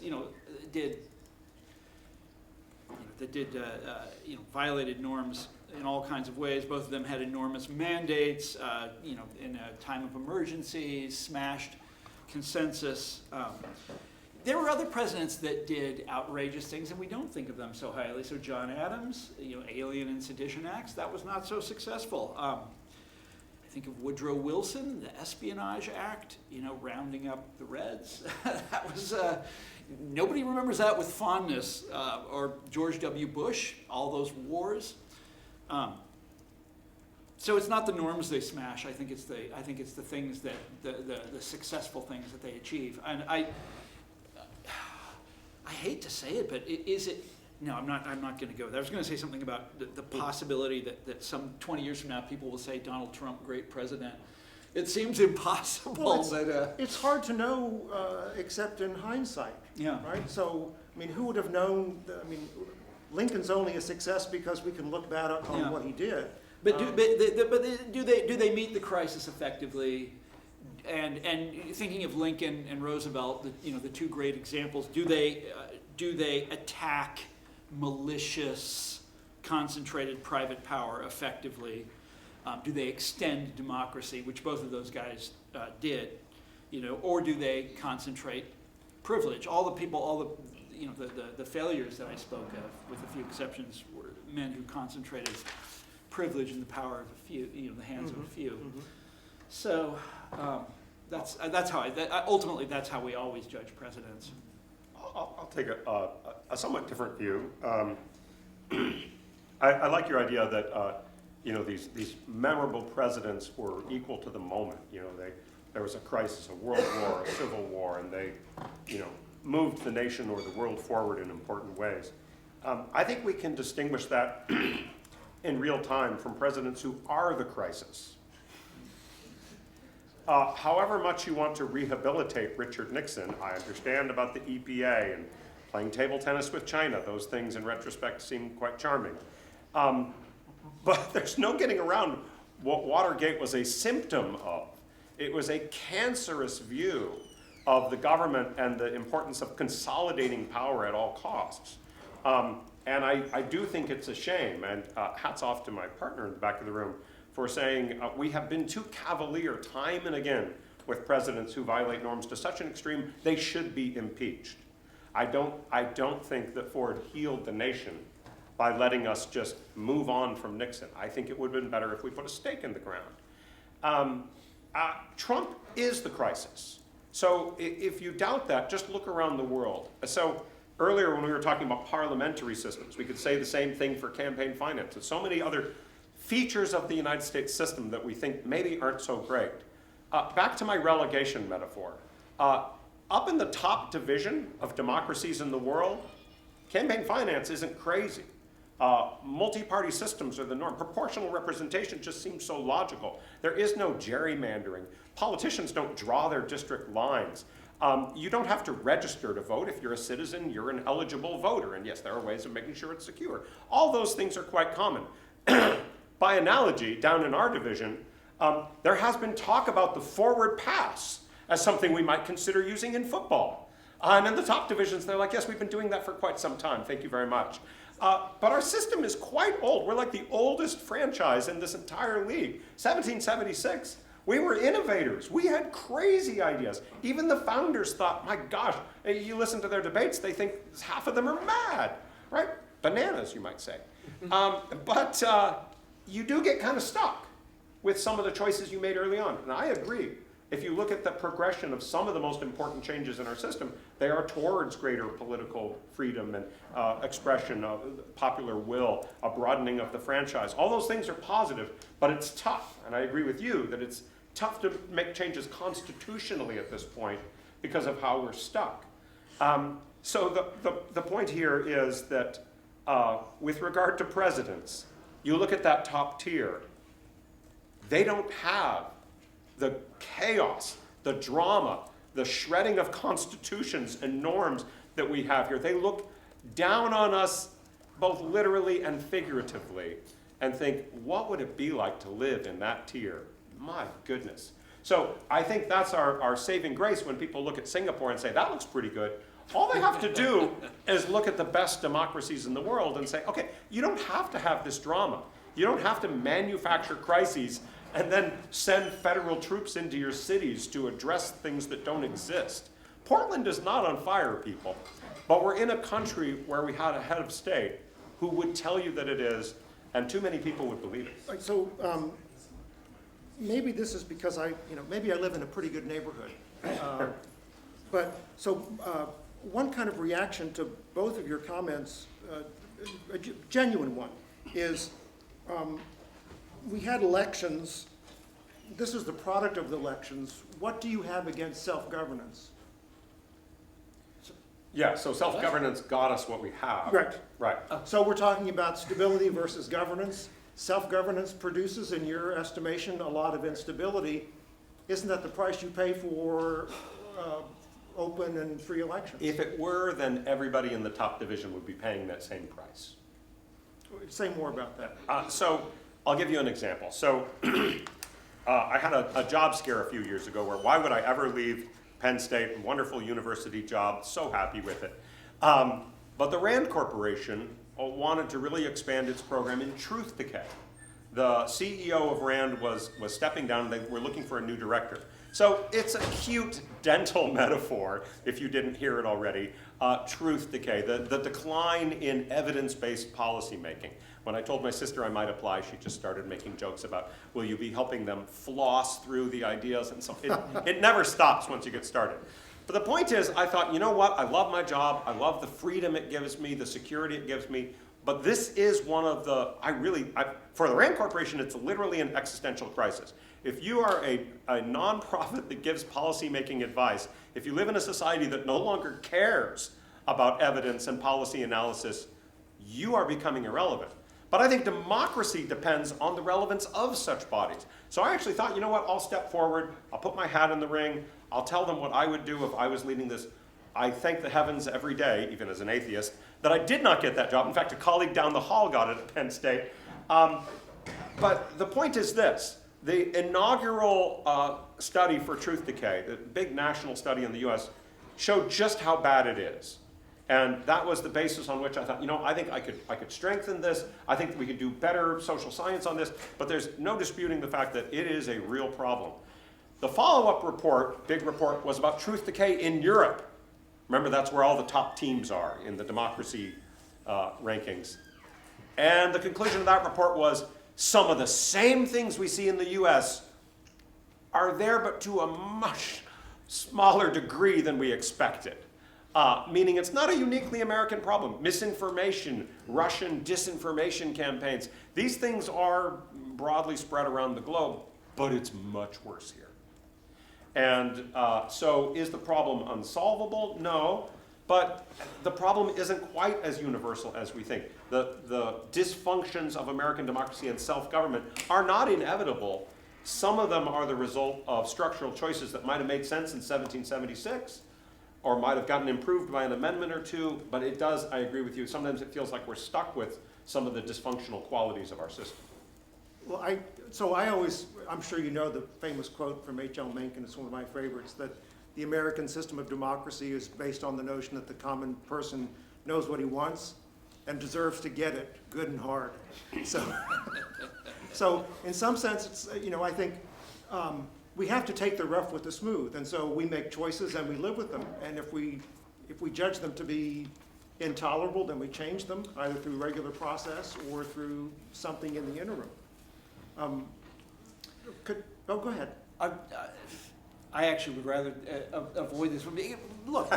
Violated norms in all kinds of ways. Both of them had enormous mandates, in a time of emergencies, smashed consensus. There were other presidents that did outrageous things, and we don't think of them so highly. So John Adams, Alien and Sedition Acts, that was not so successful. I think of Woodrow Wilson, the Espionage Act, rounding up the Reds. That was, nobody remembers that with fondness. Or George W. Bush, all those wars. So it's not the norms they smash. I think it's the things that the successful things that they achieve. And I hate to say it, but is it? No, I'm not going to go there. I was going to say something about the possibility that some 20 years from now people will say Donald Trump, great president. It seems impossible. Well, it's hard to know except in hindsight. Yeah. Right. So who would have known? Lincoln's only a success because we can look back on what he did. But do they meet the crisis effectively? And thinking of Lincoln and Roosevelt, the two great examples, do they attack malicious, concentrated private power effectively? Do they extend democracy, which both of those guys did? Or do they concentrate privilege? All the failures that I spoke of, with a few exceptions, were men who concentrated privilege in the power of a few, the hands of a few. Mm-hmm. So that's how ultimately that's how we always judge presidents. I'll take a somewhat different view. I like your idea that these memorable presidents were equal to the moment. There was a crisis, a world war, a civil war, and they moved the nation or the world forward in important ways. I think we can distinguish that in real time from presidents who are the crisis. However much you want to rehabilitate Richard Nixon, I understand about the EPA and playing table tennis with China. Those things in retrospect seem quite charming. But there's no getting around what Watergate was a symptom of. It was a cancerous view of the government and the importance of consolidating power at all costs. And I do think it's a shame, and hats off to my partner in the back of the room for saying we have been too cavalier time and again with presidents who violate norms to such an extreme they should be impeached. I don't think that Ford healed the nation by letting us just move on from Nixon. I think it would have been better if we put a stake in the ground. Trump is the crisis. So if you doubt that, just look around the world. So earlier when we were talking about parliamentary systems, we could say the same thing for campaign finance and so many other features of the United States system that we think maybe aren't so great. Back to my relegation metaphor. Up in the top division of democracies in the world, campaign finance isn't crazy. Multi-party systems are the norm. Proportional representation just seems so logical. There is no gerrymandering. Politicians don't draw their district lines. You don't have to register to vote. If you're a citizen, you're an eligible voter. And yes, there are ways of making sure it's secure. All those things are quite common. By analogy, down in our division, there has been talk about the forward pass as something we might consider using in football. And in the top divisions, they're like, yes, we've been doing that for quite some time. Thank you very much. But our system is quite old. We're like the oldest franchise in this entire league. 1776, we were innovators. We had crazy ideas. Even the founders thought, my gosh, you listen to their debates, they think half of them are mad, right? Bananas, you might say. But you do get kind of stuck with some of the choices you made early on. And I agree. If you look at the progression of some of the most important changes in our system, they are towards greater political freedom and expression of popular will, a broadening of the franchise. All those things are positive, but it's tough. And I agree with you that it's tough to make changes constitutionally at this point because of how we're stuck. So the point here is that with regard to presidents, you look at that top tier, they don't have the chaos, the drama, the shredding of constitutions and norms that we have here. They look down on us both literally and figuratively and think, what would it be like to live in that tier? My goodness. So I think that's our saving grace when people look at Singapore and say, that looks pretty good. All they have to do is look at the best democracies in the world and say, okay, you don't have to have this drama. You don't have to manufacture crises and then send federal troops into your cities to address things that don't exist. Portland is not on fire, people, but we're in a country where we had a head of state who would tell you that it is, and too many people would believe it. So maybe this is because maybe I live in a pretty good neighborhood. But so one kind of reaction to both of your comments, a genuine one, is we had elections. This is the product of the elections. What do you have against self-governance? Yeah, so self-governance got us what we have. Right. Right. So we're talking about stability versus governance. Self-governance produces, in your estimation, a lot of instability. Isn't that the price you pay for open and free elections? If it were, then everybody in the top division would be paying that same price. Say more about that. So I'll give you an example. So I had a job scare a few years ago where why would I ever leave Penn State, wonderful university job, so happy with it. But the Rand Corporation wanted to really expand its program in truth decay. The CEO of Rand was stepping down, they were looking for a new director. So it's a cute dental metaphor, if you didn't hear it already, truth decay, the decline in evidence-based policymaking. When I told my sister I might apply, she just started making jokes about, will you be helping them floss through the ideas? And so it never stops once you get started. But the point is, I thought, you know what? I love my job. I love the freedom it gives me, the security it gives me. But this is one of the, for the Rand Corporation, it's literally an existential crisis. If you are a nonprofit that gives policymaking advice, if you live in a society that no longer cares about evidence and policy analysis, you are becoming irrelevant. But I think democracy depends on the relevance of such bodies. So I actually thought, you know what, I'll step forward, I'll put my hat in the ring, I'll tell them what I would do if I was leading this. I thank the heavens every day, even as an atheist, that I did not get that job. In fact, a colleague down the hall got it at Penn State. But the point is this. The inaugural study for truth decay, the big national study in the US, showed just how bad it is. And that was the basis on which I thought, you know, I think I could strengthen this. I think we could do better social science on this. But there's no disputing the fact that it is a real problem. The follow-up report, big report, was about truth decay in Europe. Remember, that's where all the top teams are in the democracy rankings. And the conclusion of that report was some of the same things we see in the US are there, but to a much smaller degree than we expected. Meaning it's not a uniquely American problem. Misinformation, Russian disinformation campaigns, these things are broadly spread around the globe, but it's much worse here. And so is the problem unsolvable? No, but the problem isn't quite as universal as we think. The dysfunctions of American democracy and self-government are not inevitable. Some of them are the result of structural choices that might have made sense in 1776 or might have gotten improved by an amendment or two, but it does, I agree with you, sometimes it feels like we're stuck with some of the dysfunctional qualities of our system. Well, I'm sure you know the famous quote from H.L. Mencken, it's one of my favorites, that the American system of democracy is based on the notion that the common person knows what he wants and deserves to get it good and hard. So in some sense, it's, I think we have to take the rough with the smooth, and so we make choices and we live with them. And if we judge them to be intolerable, then we change them, either through regular process or through something in the interim. Go ahead. I actually would rather avoid this one. Look,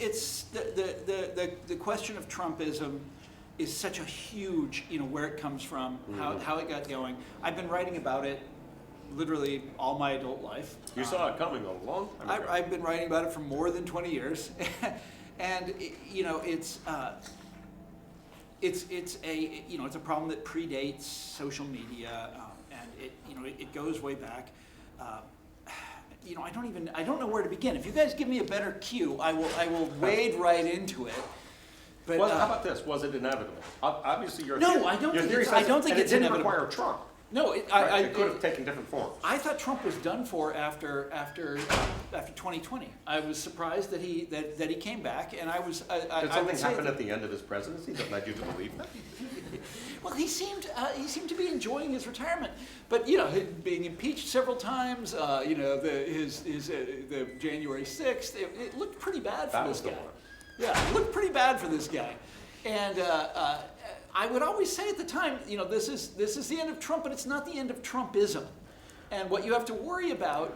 it's the question of Trumpism is such a huge, where it comes from, how it got going. I've been writing about it literally all my adult life. You saw it coming a long time ago. I've been writing about it for more than 20 years, and you know it's a problem that predates social media, and it goes way back. I don't know where to begin. If you guys give me a better cue, I will wade right into it. But Well, how about this? Was it inevitable? Obviously, your No, theory, I don't your think theory it's- I says don't think and it's it didn't inevitable. require Trump. no, Right? It could have taken different forms. I thought Trump was done for after 2020. I was surprised that he came back, and I was. Did I something would say happen that- at the end of his presidency that led you to believe that? Well, he seemed to be enjoying his retirement, but being impeached several times. The January 6th. It looked pretty bad for That this was the guy. one. Yeah, it looked pretty bad for this guy, and I would always say at the time, this is the end of Trump, but it's not the end of Trumpism, and what you have to worry about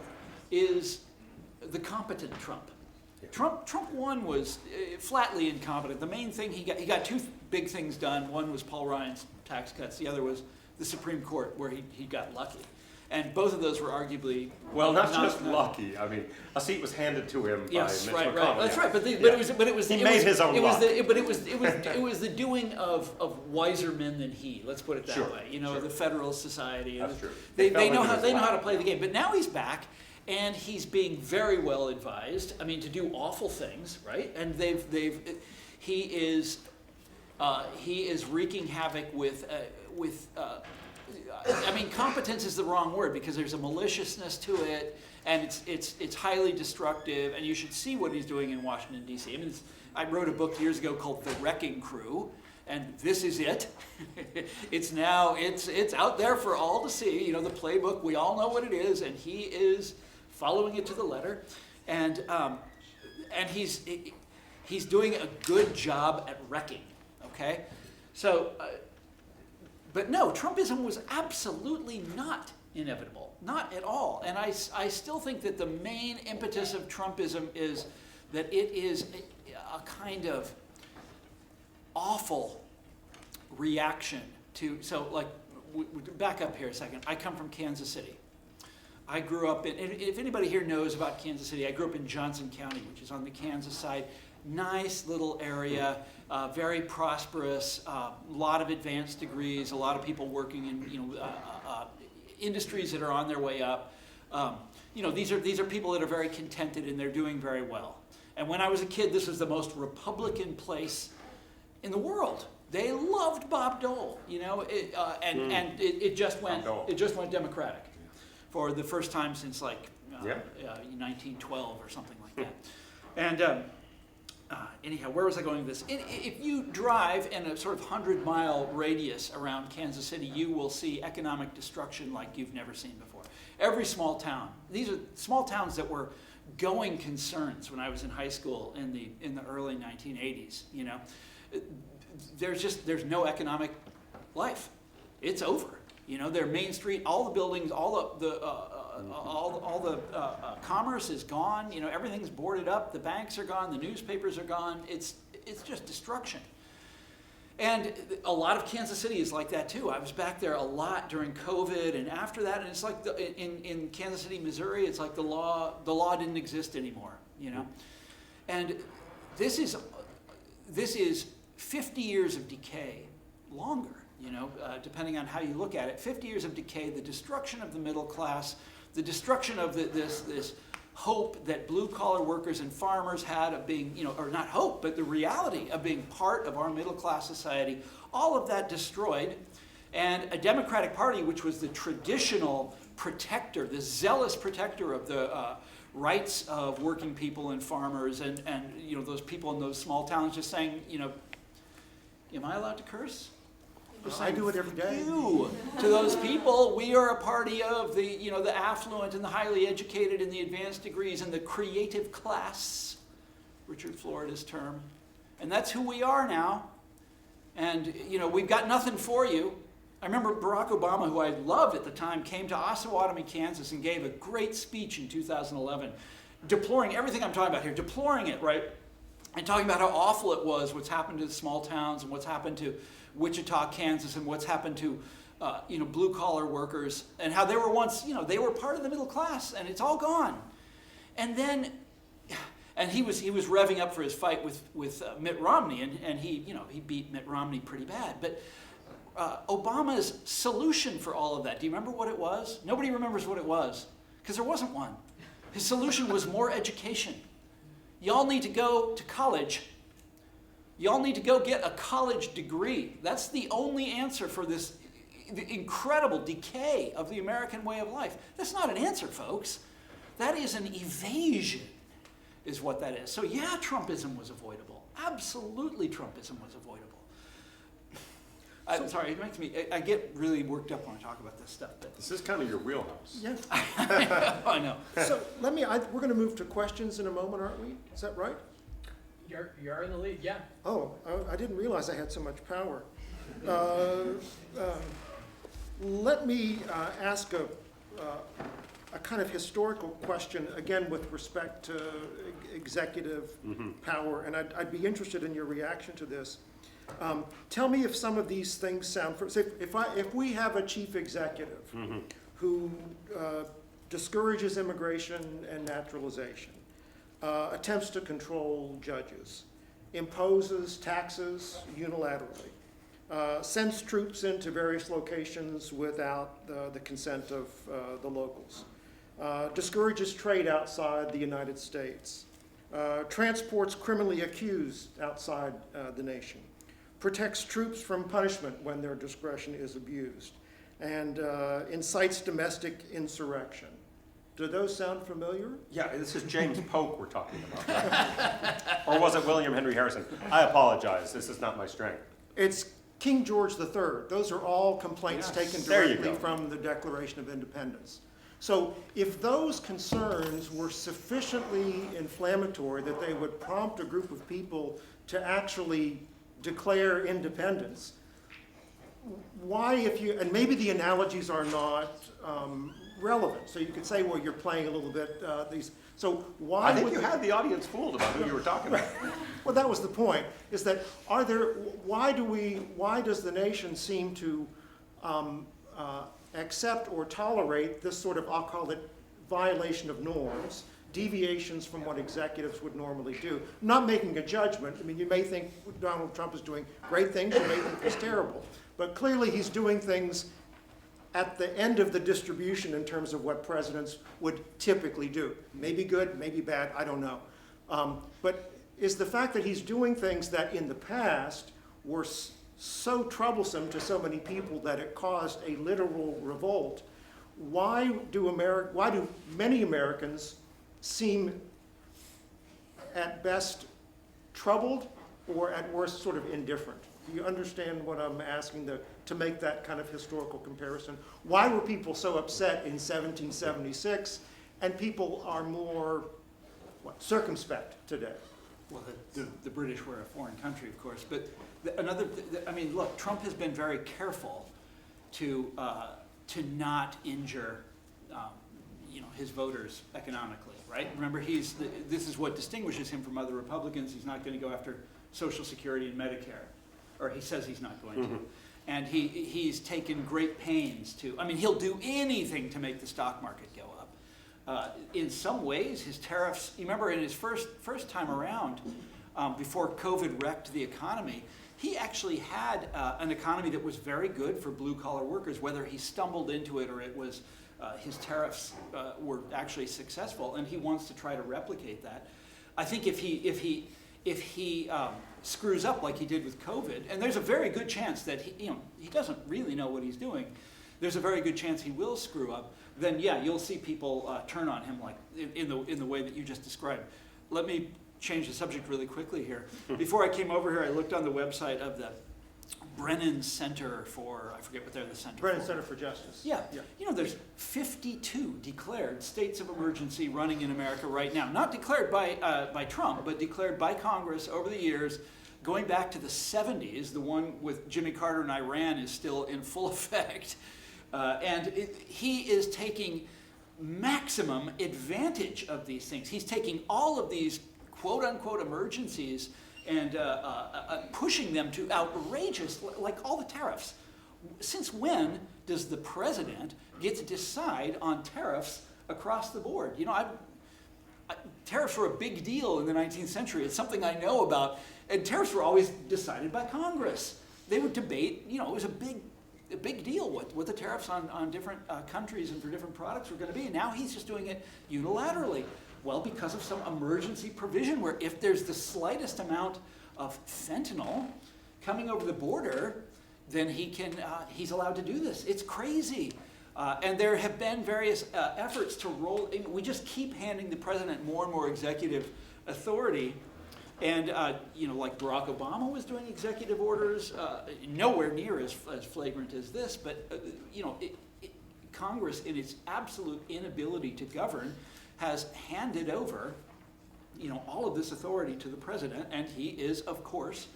is the competent Trump. Yeah. Trump 1 was flatly incompetent. The main thing he got two big things done. One was Paul Ryan's tax cuts. The other was the Supreme Court, where he got lucky. And both of those were arguably Well, not just lucky. I mean, a seat was handed to him Yes, by Mitch right. McConnell. That's yeah. right. But Yeah. it was. He it made was, his own it was luck. it was the doing of wiser men than he. Let's put it that Sure, way. sure. The Federalist Society. That's true. They They fell know into how his to lap. play the game. But now he's back, and he's being very well advised. I mean, to do awful things, right? And he is wreaking havoc with. I mean, competence is the wrong word, because there's a maliciousness to it, and it's highly destructive. And you should see what he's doing in Washington D.C. I mean, I wrote a book years ago called The Wrecking Crew, and this is it. It's out there for all to see. The playbook. We all know what it is, and he is following it to the letter, and he's doing a good job at wrecking. Okay, so. But no, Trumpism was absolutely not inevitable, not at all. And I still think that the main impetus of Trumpism is that it is a kind of awful reaction to, back up here a second. I come from Kansas City. I grew up in, if anybody here knows about Kansas City, I grew up in Johnson County, which is on the Kansas side. Nice little area, very prosperous, a lot of advanced degrees, a lot of people working in industries that are on their way up. These are people that are very contented, and they're doing very well. And when I was a kid, this was the most Republican place in the world. They loved Bob Dole, and it just went Democratic for the first time since 1912 or something like that. And anyhow, where was I going with this? If you drive in a sort of 100-mile radius around Kansas City, you will see economic destruction like you've never seen before. Every small town. These are small towns that were going concerns when I was in high school in the early 1980s. There's no economic life. It's over. Their Main Street, all the buildings, all the commerce is gone. Everything's boarded up. The banks are gone. The newspapers are gone. It's just destruction. And a lot of Kansas City is like that too. I was back there a lot during COVID and after that, and it's like in Kansas City, Missouri, it's like the law didn't exist anymore. And this is 50 years of decay, longer. Depending on how you look at it, 50 years of decay, the destruction of the middle class, the destruction of this hope that blue-collar workers and farmers had of being, or not hope, but the reality of being part of our middle-class society, all of that destroyed. And a Democratic Party, which was the traditional protector, the zealous protector of the rights of working people and farmers and those people in those small towns, just saying, am I allowed to curse? I do it every day. To those people, we are a party of the affluent and the highly educated and the advanced degrees and the creative class, Richard Florida's term. And that's who we are now. And, we've got nothing for you. I remember Barack Obama, who I loved at the time, came to Osawatomie, Kansas, and gave a great speech in 2011, deploring everything I'm talking about here, deploring it, right? And talking about how awful it was, what's happened to the small towns and what's happened to Wichita, Kansas, and what's happened to blue collar workers, and how they were once, they were part of the middle class, and it's all gone. And then, and he was revving up for his fight with Mitt Romney, and he beat Mitt Romney pretty bad. But Obama's solution for all of that, do you remember what it was? Nobody remembers what it was, because there wasn't one. His solution was more education. Y'all need to go to college. Y'all need to go get a college degree. That's the only answer for this the incredible decay of the American way of life. That's not an answer, folks. That is an evasion, is what that is. So yeah, Trumpism was avoidable. Absolutely Trumpism was avoidable. I'm sorry, it makes me, I get really worked up when I talk about this stuff. But This is kind of your wheelhouse. Yeah. I know. So we're going to move to questions in a moment, aren't we? Is that right? You're in the lead, yeah. Oh, I didn't realize I had so much power. Let me ask a kind of historical question, again, with respect to executive power, and I'd be interested in your reaction to this. Tell me if some of these things sound, if we have a chief executive who discourages immigration and naturalization, attempts to control judges, imposes taxes unilaterally, sends troops into various locations without the consent of the locals, discourages trade outside the United States, transports criminally accused outside the nation, protects troops from punishment when their discretion is abused, and incites domestic insurrection. Do those sound familiar? Yeah, this is James Polk we're talking about, right? Or was it William Henry Harrison? I apologize, this is not my strength. It's King George III. Those are all complaints Yes. taken There you directly go. from the Declaration of Independence. So if those concerns were sufficiently inflammatory that they would prompt a group of people to actually declare independence, why, and maybe the analogies are not relevant, so you could say, well, you're playing a little bit so why I think would you had the audience fooled about who you were talking about. Well, that was the point, is that why does the nation seem to accept or tolerate this sort of, I'll call it, violation of norms, deviations from what executives would normally do? I'm not making a judgment. I mean, you may think Donald Trump is doing great things, you may think he's terrible, but clearly he's doing things at the end of the distribution in terms of what presidents would typically do. Maybe good, maybe bad, I don't know. But is the fact that he's doing things that in the past were so troublesome to so many people that it caused a literal revolt, why do many Americans seem at best troubled or at worst sort of indifferent? Do you understand what I'm asking to make that kind of historical comparison? Why were people so upset in 1776 and people are more circumspect today? Well, the British were a foreign country, of course, but look, Trump has been very careful to not injure, his voters economically, right? Remember, this is what distinguishes him from other Republicans. He's not going to go after Social Security and Medicare, or he says he's not going to. And he's taken great pains he'll do anything to make the stock market go up. In some ways, his tariffs, you remember in his first time around, before COVID wrecked the economy, he actually had an economy that was very good for blue-collar workers, whether he stumbled into it or it was his tariffs were actually successful, and he wants to try to replicate that. I think if he screws up like he did with COVID, and there's a very good chance that he doesn't really know what he's doing, there's a very good chance he will screw up, then yeah, you'll see people turn on him like in the way that you just described. Let me change the subject really quickly here. Before I came over here, I looked on the website of the Brennan Center for, I forget what they're the center Brennan for. Center for Justice. Yeah. There's 52 declared states of emergency running in America right now. Not declared by Trump, but declared by Congress over the years. Going back to the 70s, the one with Jimmy Carter and Iran is still in full effect. He is taking maximum advantage of these things. He's taking all of these quote-unquote emergencies and pushing them to outrageous, like all the tariffs. Since when does the president get to decide on tariffs across the board? You know, tariffs were a big deal in the 19th century. It's something I know about. And tariffs were always decided by Congress. They would debate, you know, it was a big deal what the tariffs on different countries and for different products were going to be. And now he's just doing it unilaterally. Well, because of some emergency provision where if there's the slightest amount of fentanyl coming over the border, then he's allowed to do this. It's crazy. And there have been various efforts to roll, we just keep handing the president more and more executive authority. And, you know, like Barack Obama was doing executive orders, nowhere near as flagrant as this, but, you know, Congress, in its absolute inability to govern, has handed over, you know, all of this authority to the president, and he is, of course,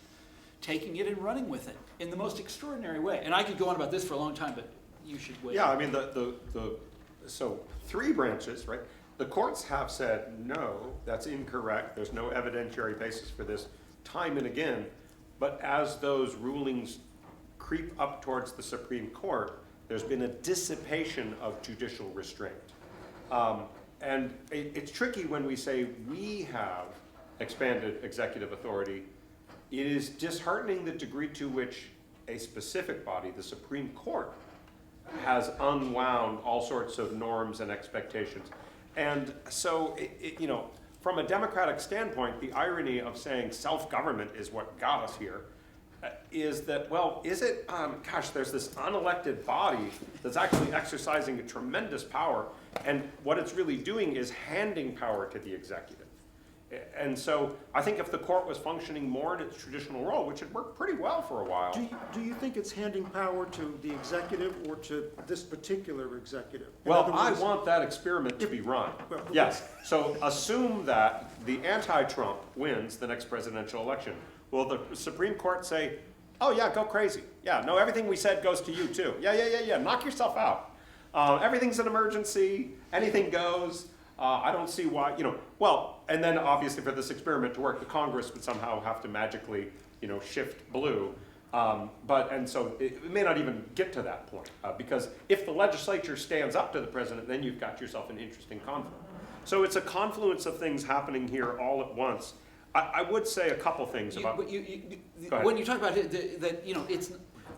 taking it and running with it in the most extraordinary way. And I could go on about this for a long time, but you should wait. Yeah, I mean, so 3 branches, right? The courts have said, no, that's incorrect. There's no evidentiary basis for this time and again. But as those rulings creep up towards the Supreme Court, there's been a dissipation of judicial restraint. And it's tricky when we say we have expanded executive authority. It is disheartening the degree to which a specific body, the Supreme Court, has unwound all sorts of norms and expectations. And so, you know, from a democratic standpoint, the irony of saying self-government is what got us here is that, well, is it, gosh, there's this unelected body that's actually exercising a tremendous power, and what it's really doing is handing power to the executive. And so I think if the court was functioning more in its traditional role, which had worked pretty well for a while. Do you think it's handing power to the executive or to this particular executive? Well, I want that experiment to be run. Well, Yes. So assume that the anti-Trump wins the next presidential election. Will the Supreme Court say, oh yeah, go crazy. Yeah, no, everything we said goes to you too. Yeah, knock yourself out. Everything's an emergency, anything goes. I don't see why, you know, well, and then obviously for this experiment to work, the Congress would somehow have to magically, you know, shift blue. And so it may not even get to that point, because if the legislature stands up to the president, then you've got yourself an interesting conflict. So it's a confluence of things happening here all at once. I would say a couple things about. When you talk about it, that you know,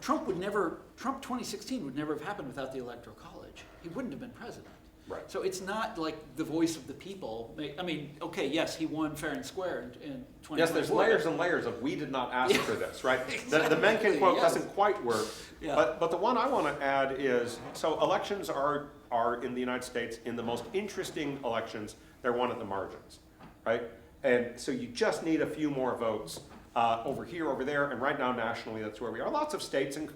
Trump 2016 would never have happened without the Electoral College. He wouldn't have been president. Right. So it's not like the voice of the people. I mean, okay, yes, he won fair and square in 2024. Yes, there's layers and layers of we did not ask for this, right? Exactly, the Mencken quote yes. doesn't quite work. Yeah. But the one I want to add is, so elections are in the United States, in the most interesting elections, they're won at the margins, right? And so you just need a few more votes over here, over there, and right now nationally that's where we are. Lots of states and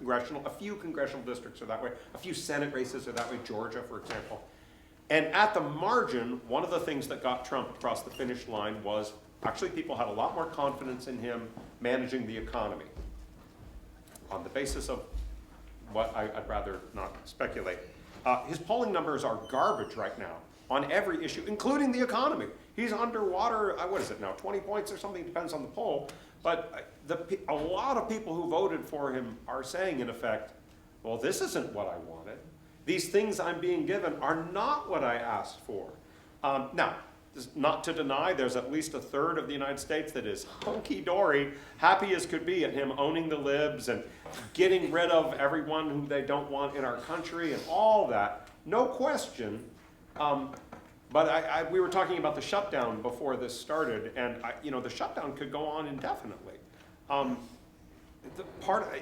a few congressional districts are that way, a few Senate races are that way, Georgia, for example. And at the margin, one of the things that got Trump across the finish line was actually people had a lot more confidence in him managing the economy on the basis of what I'd rather not speculate. His polling numbers are garbage right now on every issue, including the economy. He's underwater, what is it now, 20 points or something, depends on the poll. But a lot of people who voted for him are saying, in effect, well, this isn't what I wanted. These things I'm being given are not what I asked for. Now, not to deny, there's at least a third of the United States that is hunky-dory, happy as could be at him owning the libs and getting rid of everyone who they don't want in our country and all that. No question. But we were talking about the shutdown before this started, and the shutdown could go on indefinitely.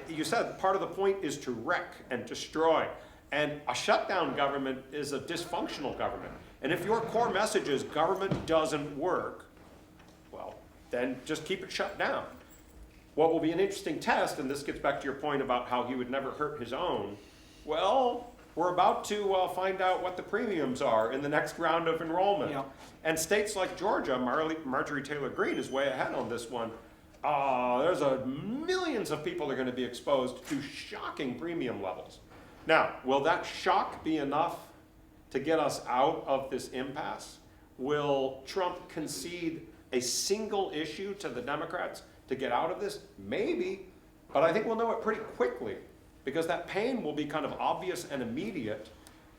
You said part of the point is to wreck and destroy. And a shutdown government is a dysfunctional government. And if your core message is government doesn't work, well, then just keep it shut down. What will be an interesting test, and this gets back to your point about how he would never hurt his own, well, we're about to find out what the premiums are in the next round of enrollment. Yeah. And states like Georgia, Marjorie Taylor Greene is way ahead on this one. There's millions of people are going to be exposed to shocking premium levels. Now, will that shock be enough to get us out of this impasse? Will Trump concede a single issue to the Democrats to get out of this? Maybe, but I think we'll know it pretty quickly. because that pain will be kind of obvious and immediate.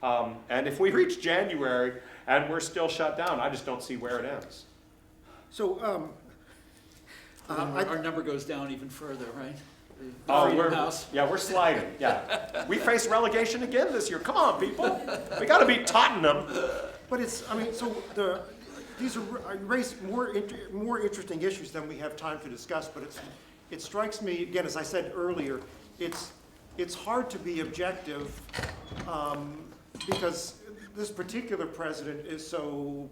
And if we reach January and we're still shut down, I just don't see where it ends. So, Our number goes down even further, right? The Oh, Freedom House. we're sliding, yeah. We face relegation again this year. Come on, people. We got to beat Tottenham. but it's, I mean, so these are raise more interesting issues than we have time to discuss, but it strikes me, again, as I said earlier, it's hard to be objective because this particular president is so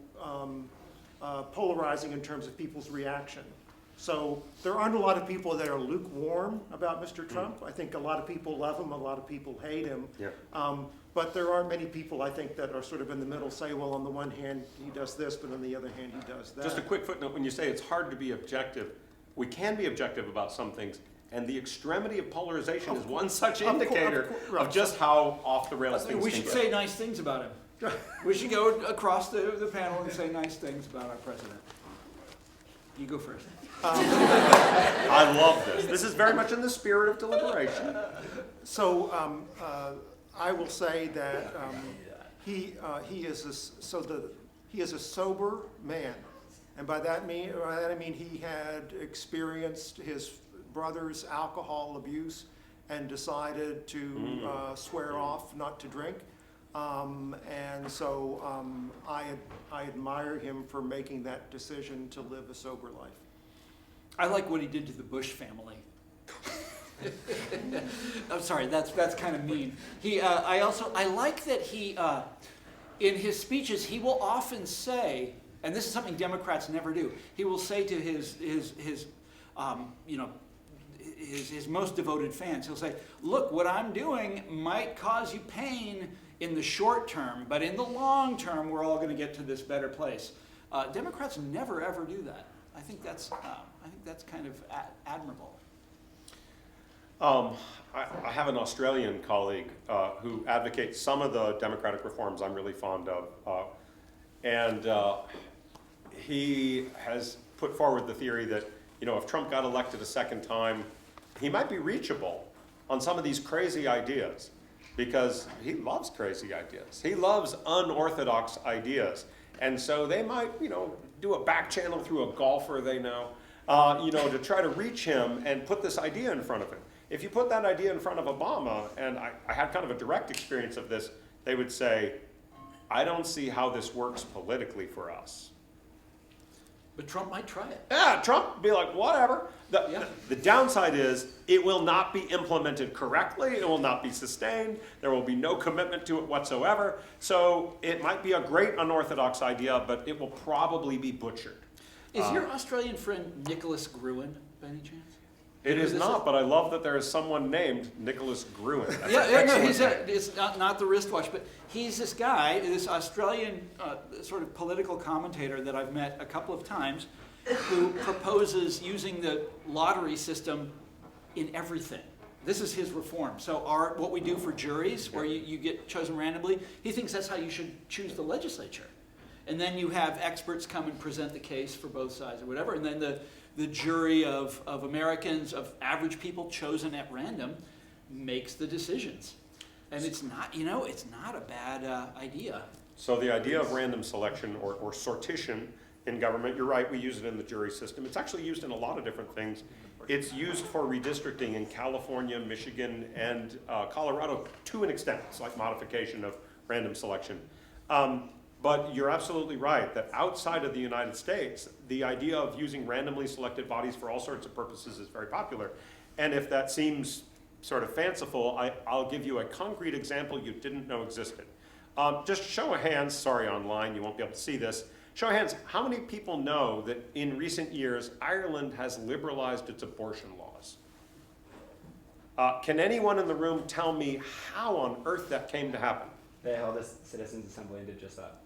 polarizing in terms of people's reaction. So there aren't a lot of people that are lukewarm about Mr. Trump. I think a lot of people love him, a lot of people hate him. Yeah. But there aren't many people, I think, that are sort of in the middle, say, well, on the one hand, he does this, but on the other hand, he does that. Just a quick footnote, when you say it's hard to be objective, we can be objective about some things, and the extremity of polarization is one such indicator of just how off the rails things We can should go. say nice things about him. We should go across the panel and say nice things about our president. You go first. I love this. This is very much in the spirit of deliberation. So I will say that he is a sober man, and by that I mean he had experienced his brother's alcohol abuse and decided to swear off not to drink, and so I admire him for making that decision to live a sober life. I like what he did to the Bush family. I'm sorry, that's kind of mean. I like that he, in his speeches, he will often say, and this is something Democrats never do. He will say to his most devoted fans, he'll say, "Look, what I'm doing might cause you pain in the short term, but in the long term, we're all going to get to this better place." Democrats never ever do that. I think that's kind of admirable. I have an Australian colleague who advocates some of the democratic reforms I'm really fond of, and he has put forward the theory that, you know, if Trump got elected a second time, he might be reachable on some of these crazy ideas, because he loves crazy ideas. He loves unorthodox ideas, and so they might, you know, do a back channel through a golfer they know, to try to reach him and put this idea in front of him. If you put that idea in front of Obama, and I had kind of a direct experience of this, they would say, "I don't see how this works politically for us." But Trump might try it. Yeah, Trump would be like, whatever. The downside is it will not be implemented correctly. It will not be sustained. There will be no commitment to it whatsoever. So it might be a great unorthodox idea, but it will probably be butchered. Is your Australian friend Nicholas Gruen, by any chance? It is not, but I love that there is someone named Nicholas Gruen. That's an No, excellent name. it's not the wristwatch, but he's this guy, this Australian sort of political commentator that I've met a couple of times, who proposes using the lottery system in everything. This is his reform. So what we do for juries, where you get chosen randomly, he thinks that's how you should choose the legislature. And then you have experts come and present the case for both sides or whatever, and then the jury of Americans, of average people chosen at random, makes the decisions. And it's not a bad idea. So the idea of random selection or sortition in government, you're right, we use it in the jury system. It's actually used in a lot of different things. It's used for redistricting in California, Michigan, and Colorado to an extent. It's like modification of random selection. But you're absolutely right that outside of the United States, the idea of using randomly selected bodies for all sorts of purposes is very popular. And if that seems sort of fanciful, I'll give you a concrete example you didn't know existed. Just show of hands, sorry online, you won't be able to see this. Show of hands, how many people know that in recent years, Ireland has liberalized its abortion laws? Can anyone in the room tell me how on earth that came to happen? They held a citizens' assembly and did just that.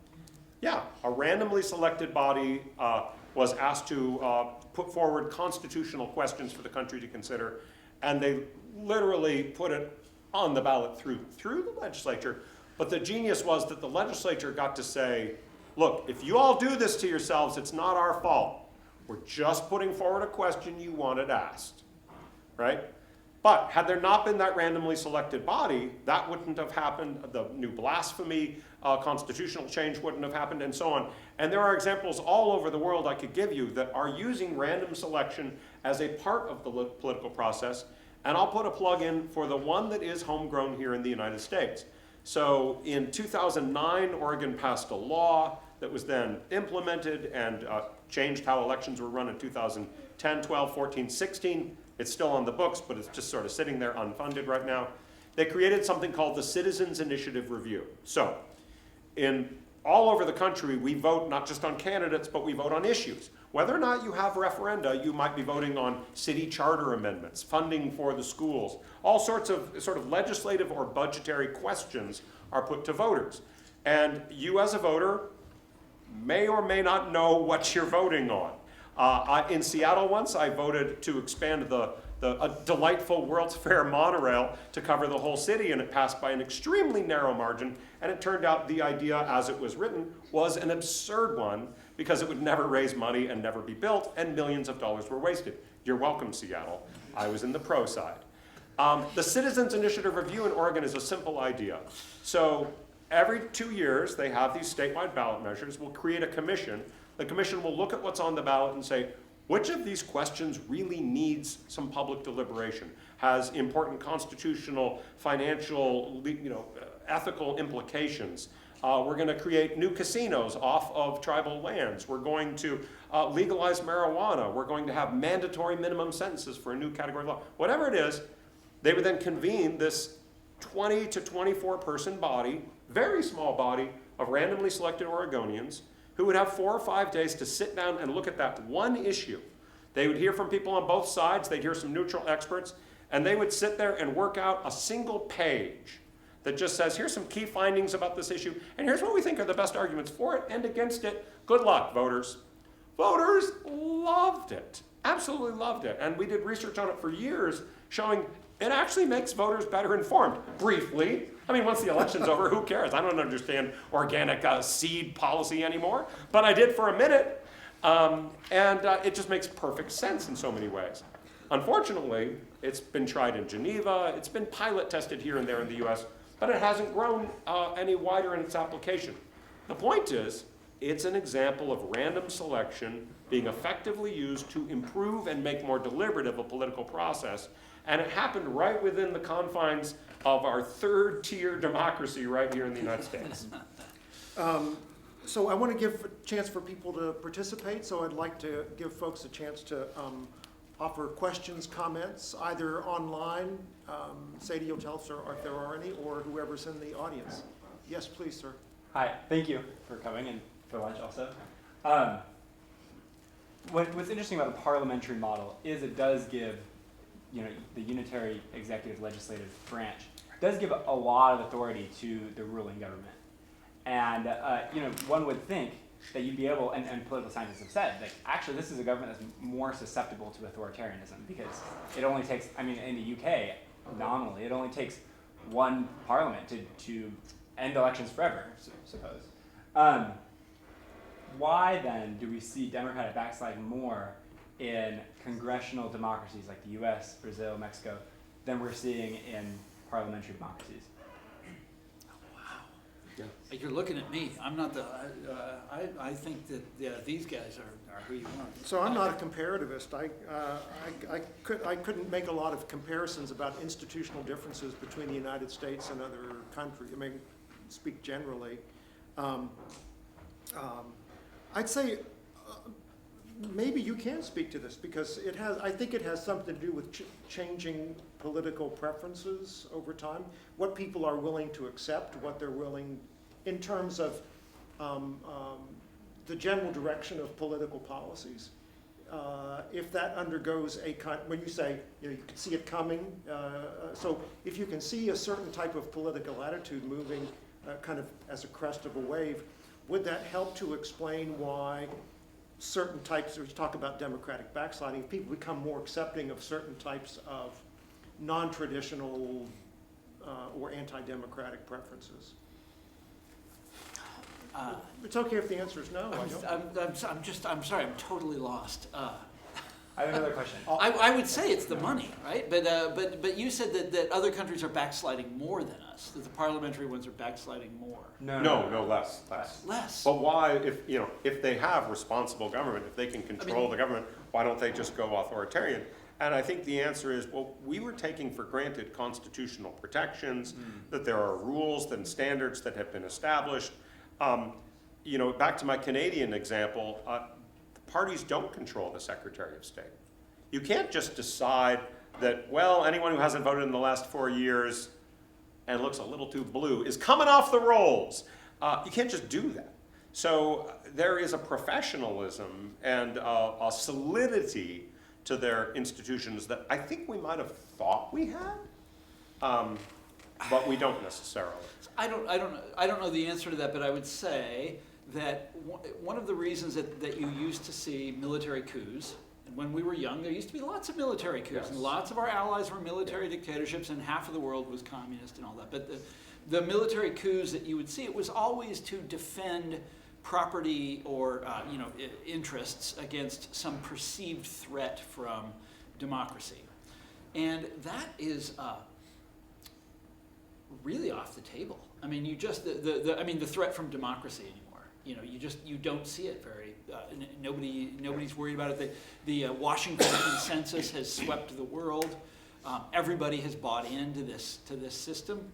Yeah, a randomly selected body was asked to put forward constitutional questions for the country to consider, and they literally put it on the ballot through the legislature. But the genius was that the legislature got to say, look, if you all do this to yourselves, it's not our fault. We're just putting forward a question you wanted asked, right? But had there not been that randomly selected body, that wouldn't have happened. The new blasphemy constitutional change wouldn't have happened, and so on. And there are examples all over the world I could give you that are using random selection as a part of the political process. And I'll put a plug in for the one that is homegrown here in the United States. So in 2009, Oregon passed a law that was then implemented and changed how elections were run in 2010, 12, 14, 16. It's still on the books, but it's just sort of sitting there unfunded right now. They created something called the Citizens Initiative Review. So all over the country, we vote not just on candidates, but we vote on issues. Whether or not you have referenda, you might be voting on city charter amendments, funding for the schools. All sorts of sort of legislative or budgetary questions are put to voters. And you as a voter may or may not know what you're voting on. In Seattle once, I voted to expand a delightful World's Fair monorail to cover the whole city, and it passed by an extremely narrow margin, and it turned out the idea as it was written was an absurd one because it would never raise money and never be built, and millions of dollars were wasted. You're welcome, Seattle. I was in the pro side. The Citizens Initiative Review in Oregon is a simple idea. So every 2 years, they have these statewide ballot measures. We'll create a commission. The commission will look at what's on the ballot and say, which of these questions really needs some public deliberation, has important constitutional, financial, ethical implications. We're going to create new casinos off of tribal lands. We're going to legalize marijuana. We're going to have mandatory minimum sentences for a new category of law. Whatever it is, they would then convene this 20 to 24 person body, very small body of randomly selected Oregonians who would have 4 or 5 days to sit down and look at that one issue. They would hear from people on both sides, they'd hear some neutral experts, and they would sit there and work out a single page that just says, here's some key findings about this issue, and here's what we think are the best arguments for it and against it. Good luck, voters. Voters loved it, absolutely loved it. And we did research on it for years showing it actually makes voters better informed, briefly. I mean, once the election's over, who cares? I don't understand organic seed policy anymore, but I did for a minute, and it just makes perfect sense in so many ways. Unfortunately, it's been tried in Geneva, it's been pilot tested here and there in the US, but it hasn't grown any wider in its application. The point is, it's an example of random selection being effectively used to improve and make more deliberative a political process. And it happened right within the confines of our third-tier democracy right here in the United States. So I want to give a chance for people to participate, so I'd like to give folks a chance to offer questions, comments, either online, Sadie, you'll tell us if there are any, or whoever's in the audience. Yes, please, sir. Hi, thank you for coming and for lunch also. What's interesting about the parliamentary model is it does give the unitary executive legislative branch does give a lot of authority to the ruling government. And one would think that you'd be able, and political scientists have said, like, actually this is a government that's more susceptible to authoritarianism because it only takes, in the UK, nominally, it only takes one parliament to end elections forever, suppose. Why then do we see Democratic backsliding more in congressional democracies like the US, Brazil, Mexico, than we're seeing in parliamentary democracies? Wow. You're looking at me. I'm not the, I think that these guys are who you want. So I'm not a comparativist. I couldn't make a lot of comparisons about institutional differences between the United States and other countries. I mean, speak generally. I'd say maybe you can speak to this because I think it has something to do with changing political preferences over time, what people are willing to accept, what they're willing, in terms of the general direction of political policies. If that undergoes when you say, you can see it coming, so if you can see a certain type of political attitude moving kind of as a crest of a wave, would that help to explain why certain types, we talk about democratic backsliding, people become more accepting of certain types of non-traditional or anti-democratic preferences? It's okay if the answer is no. I'm sorry, I'm totally lost. I have another question. I would say it's the money, right? But you said that other countries are backsliding more than us. That the parliamentary ones are backsliding more. No, less. Less. But why, if they have responsible government, if they can control the government, why don't they just go authoritarian? And I think the answer is, well, we were taking for granted constitutional protections, that there are rules and standards that have been established. Back to my Canadian example, the parties don't control the Secretary of State. You can't just decide that, well, anyone who hasn't voted in the last 4 years and looks a little too blue is coming off the rolls. You can't just do that. So there is a professionalism and a solidity to their institutions that I think we might have thought we had, but we don't necessarily. I don't know the answer to that, but I would say that one of the reasons that you used to see military coups, and when we were young, there used to be lots of military coups, Yes. and lots of our allies were military dictatorships, and half of the world was communist and all that. But the military coups that you would see, it was always to defend property or interests against some perceived threat from democracy, and that is really off the table. I mean, the threat from democracy anymore. You don't see it very. Nobody's worried about it. The Washington consensus has swept the world. Everybody has bought into this system.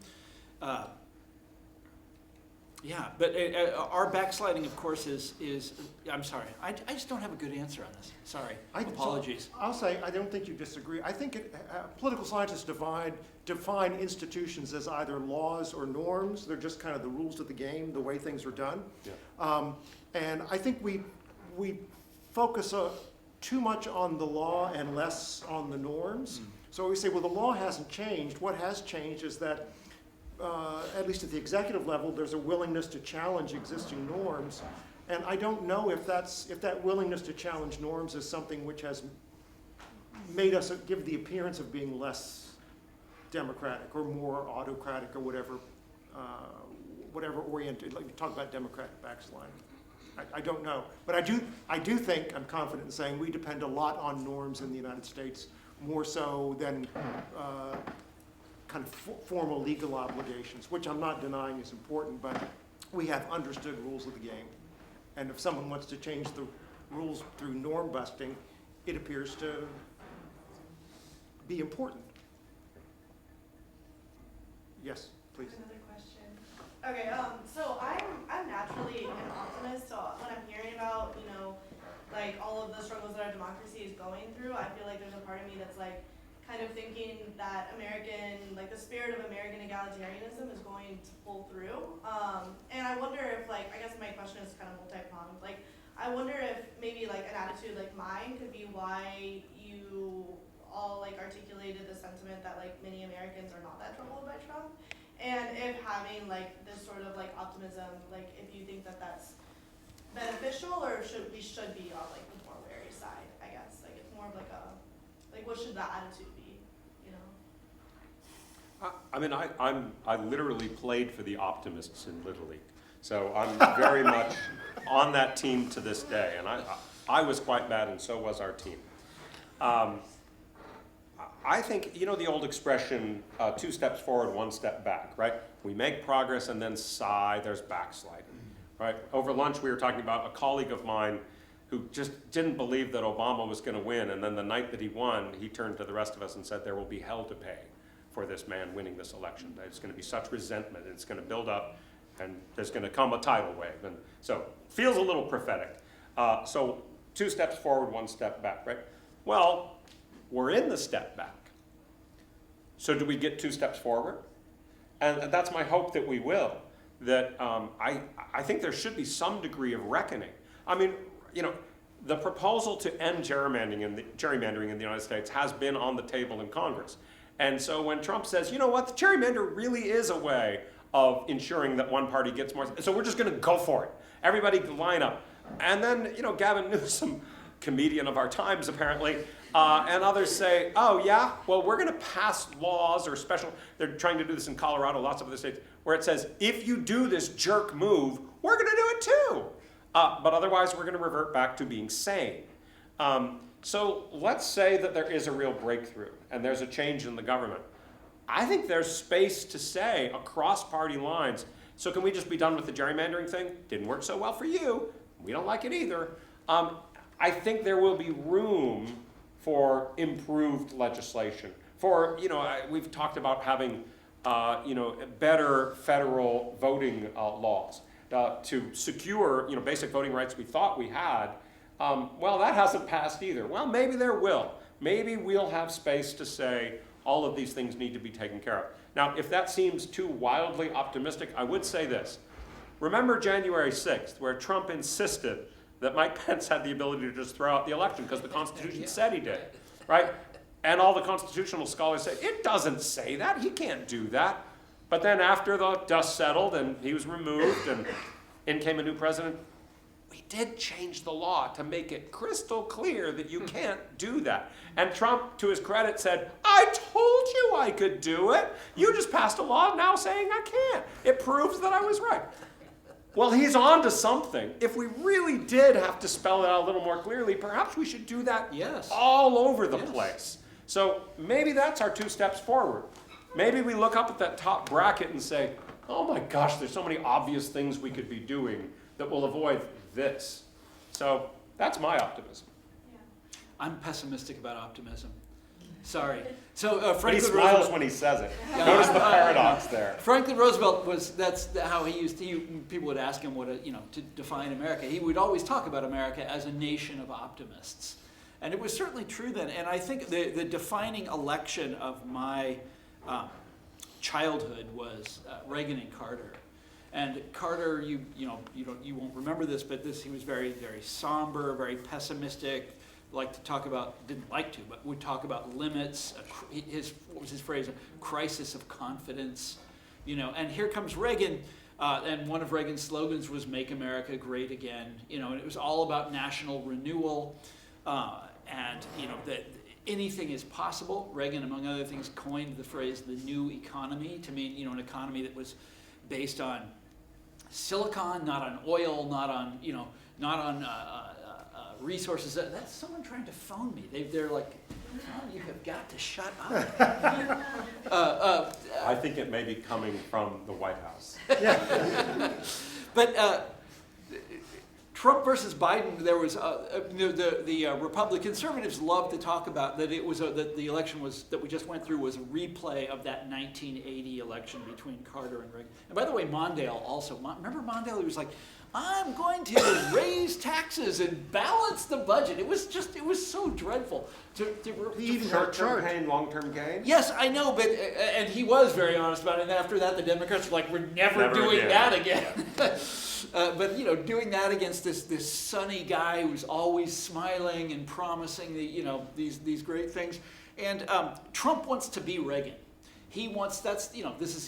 Yeah, but our backsliding, of course, is I'm sorry. I just don't have a good answer on this. Sorry. Apologies. I'll say, I don't think you disagree. I think political scientists define institutions as either laws or norms. They're just kind of the rules of the game, the way things are done. Yeah. And I think we focus too much on the law and less on the norms. So we say, well, the law hasn't changed. What has changed is that at least at the executive level, there's a willingness to challenge existing norms. And I don't know if that willingness to challenge norms is something which has made us give the appearance of being less democratic or more autocratic or whatever oriented, like you talk about democratic backsliding. I don't know. But I do think, I'm confident in saying, we depend a lot on norms in the United States, more so than kind of formal legal obligations, which I'm not denying is important, but we have understood rules of the game. And if someone wants to change the rules through norm busting, it appears to be important. Yes, please. Another question. Okay, so I'm naturally an optimist, so when I'm hearing about, like all of the struggles that our democracy is going through, I feel like there's a part of me that's like, kind of thinking that the spirit of American egalitarianism is going to pull through. And I wonder if, I guess my question is kind of multi-pronged. I wonder if maybe an attitude like mine could be why you all articulated the sentiment that many Americans are not that troubled by Trump. And if having this sort of optimism, if you think that that's beneficial or we should be on the more wary side, I guess. It's more of what should that attitude be, I literally played for the optimists in Little League, so I'm very much on that team to this day, and I was quite bad, and so was our team. I think, the old expression, 2 steps forward, 1 step back, right? We make progress and then sigh, there's backsliding, right? Over lunch, we were talking about a colleague of mine who just didn't believe that Obama was going to win, and then the night that he won, he turned to the rest of us and said, there will be hell to pay for this man winning this election. There's going to be such resentment, it's going to build up, and there's going to come a tidal wave. And so, feels a little prophetic. So, 2 steps forward, 1 step back, right? Well, we're in the step back. So do we get 2 steps forward? And that's my hope that we will. That I think there should be some degree of reckoning. I mean, the proposal to end gerrymandering in the United States has been on the table in Congress. And so when Trump says, you know what, the gerrymander really is a way of ensuring that one party gets more, so we're just going to go for it. Everybody line up. And then, Gavin Newsom, comedian of our times apparently, and others say, oh yeah, well we're going to pass laws or they're trying to do this in Colorado, lots of other states, where it says, if you do this jerk move, we're going to do it too. But otherwise we're going to revert back to being sane. So let's say that there is a real breakthrough and there's a change in the government. I think there's space to say across party lines, so can we just be done with the gerrymandering thing? Didn't work so well for you. We don't like it either. I think there will be room for improved legislation. For, we've talked about having, better federal voting laws to secure, basic voting rights we thought we had. Well, that hasn't passed either. Well, maybe there will. Maybe we'll have space to say all of these things need to be taken care of. Now, if that seems too wildly optimistic, I would say this. Remember January 6th, where Trump insisted that Mike Pence had the ability to just throw out the election because the Constitution said he did, right? And all the constitutional scholars say, it doesn't say that, he can't do that. But then after the dust settled and he was removed and in came a new president, we did change the law to make it crystal clear that you can't do that. And Trump, to his credit, said, I told you I could do it. You just passed a law now saying I can't. It proves that I was right. Well, he's on to something. If we really did have to spell it out a little more clearly, perhaps we should do that all over the place. So maybe that's our 2 steps forward. Maybe we look up at that top bracket and say, oh my gosh, there's so many obvious things we could be doing that will avoid this. So that's my optimism. I'm pessimistic about optimism. Sorry. So But he Franklin smiles Roosevelt, when he says it. Yeah. Notice the paradox there. Franklin Roosevelt that's how he used to, people would ask him to define America. He would always talk about America as a nation of optimists. And it was certainly true then. And I think the defining election of my childhood was Reagan and Carter. And Carter, you won't remember this, but he was very, very somber, very pessimistic. Didn't like to, but would talk about limits. What was his phrase? A crisis of confidence. And here comes Reagan, and one of Reagan's slogans was "Make America Great Again." And it was all about national renewal, and that anything is possible. Reagan, among other things, coined the phrase "the new economy" to mean an economy that was based on silicon, not on oil, not on resources. That's someone trying to phone me. They're like, oh, you have got to shut up. I think it may be coming from the White House. But Trump versus Biden, there was the Republican conservatives love to talk about that it was that the election that we just went through was a replay of that 1980 election between Carter and Reagan. And by the way, Mondale also. Remember Mondale? He was like, I'm going to raise taxes and balance the budget. It was so dreadful. He even had a Short-term chart. pain, long-term gain? Yes, I know, but and he was very honest about it. And after that, the Democrats were like, "We're never doing again." that again." But doing that against this sunny guy who's always smiling and promising these great things, and Trump wants to be Reagan. He wants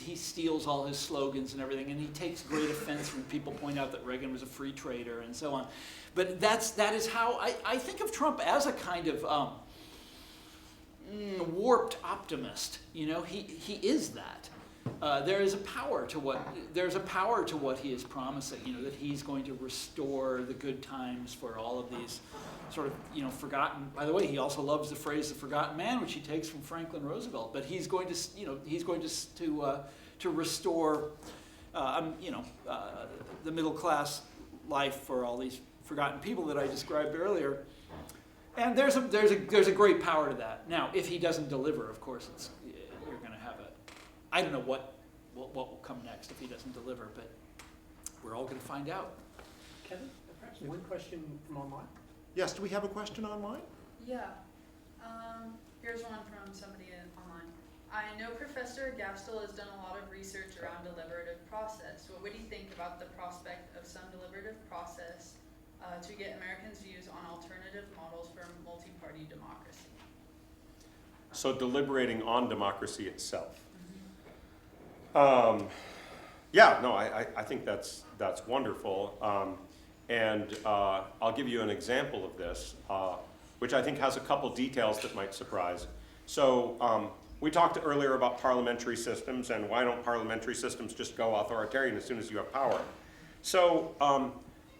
he steals all his slogans and everything, and he takes great offense when people point out that Reagan was a free trader and so on. But that is how I think of Trump as a kind of warped optimist. He is that. There is a power to what he is promising. That he's going to restore the good times for all of these sort of forgotten. By the way, he also loves the phrase "the forgotten man," which he takes from Franklin Roosevelt. But he's going to restore the middle class life for all these forgotten people that I described earlier. And there's a great power to that. Now, if he doesn't deliver, of course, you're going to have I don't know what will come next if he doesn't deliver, but we're all going to find out. Kevin, perhaps one question from online? Yes, do we have a question online? Yeah. Here's one from somebody online. I know Professor Gastel has done a lot of research around deliberative process. What would he think about the prospect of some deliberative process to get Americans' views on alternative models for multi-party democracy? So deliberating on democracy itself. I think that's wonderful. And I'll give you an example of this, which I think has a couple details that might surprise. So we talked earlier about parliamentary systems and why don't parliamentary systems just go authoritarian as soon as you have power. So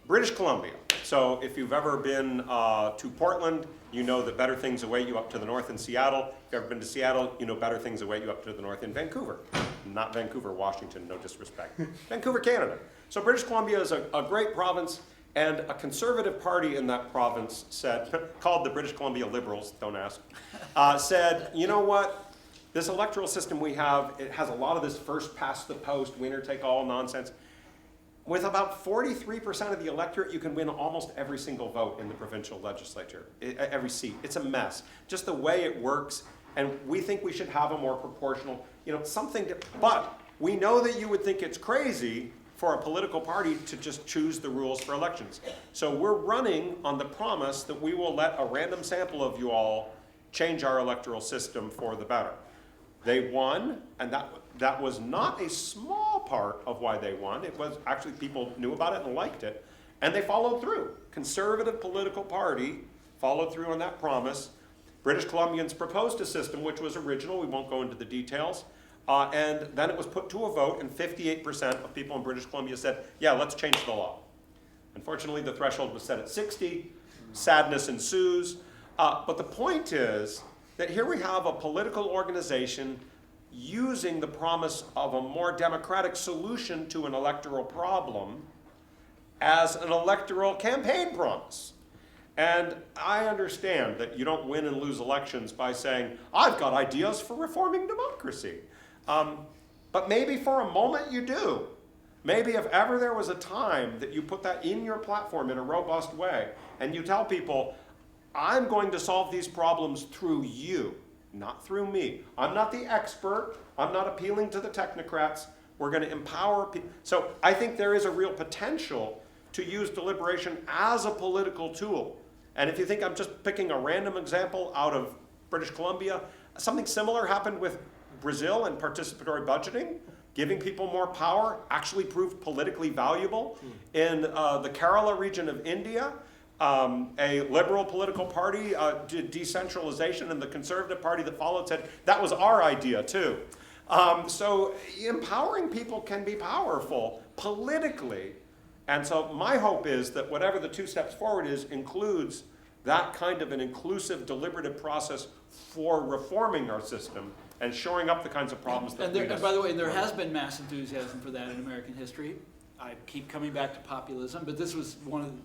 British Columbia. So if you've ever been to Portland, you know that better things await you up to the north in Seattle. If you've ever been to Seattle, you know better things await you up to the north in Vancouver. Not Vancouver, Washington, no disrespect. Vancouver, Canada. So British Columbia is a great province, and a conservative party in that province said, called the British Columbia Liberals, don't ask, said, you know what, this electoral system we have, it has a lot of this first past the post, winner take all nonsense. With about 43% of the electorate, you can win almost every single vote in the provincial legislature, every seat. It's a mess, just the way it works. And we think we should have a more proportional, but we know that you would think it's crazy for a political party to just choose the rules for elections. So we're running on the promise that we will let a random sample of you all change our electoral system for the better. They won, and that was not a small part of why they won. It was actually people knew about it and liked it, and they followed through. Conservative political party followed through on that promise. British Columbians proposed a system which was original. We won't go into the details. And then it was put to a vote, and 58% of people in British Columbia said, yeah, let's change the law. Unfortunately, the threshold was set at 60. Sadness ensues. But the point is that here we have a political organization using the promise of a more democratic solution to an electoral problem as an electoral campaign promise. And I understand that you don't win and lose elections by saying, I've got ideas for reforming democracy. But maybe for a moment you do. Maybe if ever there was a time that you put that in your platform in a robust way, and you tell people, I'm going to solve these problems through you, not through me. I'm not the expert. I'm not appealing to the technocrats. We're going to empower people. So I think there is a real potential to use deliberation as a political tool. And if you think I'm just picking a random example out of British Columbia, something similar happened with Brazil and participatory budgeting. Giving people more power actually proved politically valuable. In the Kerala region of India, a liberal political party did decentralization, and the conservative party that followed said, that was our idea too. So empowering people can be powerful politically. And so my hope is that whatever the 2 steps forward is includes that kind of an inclusive, deliberative process for reforming our system and shoring up the kinds of problems that lead us. And by the way, there has been mass enthusiasm for that in American history. I keep coming back to populism, but this was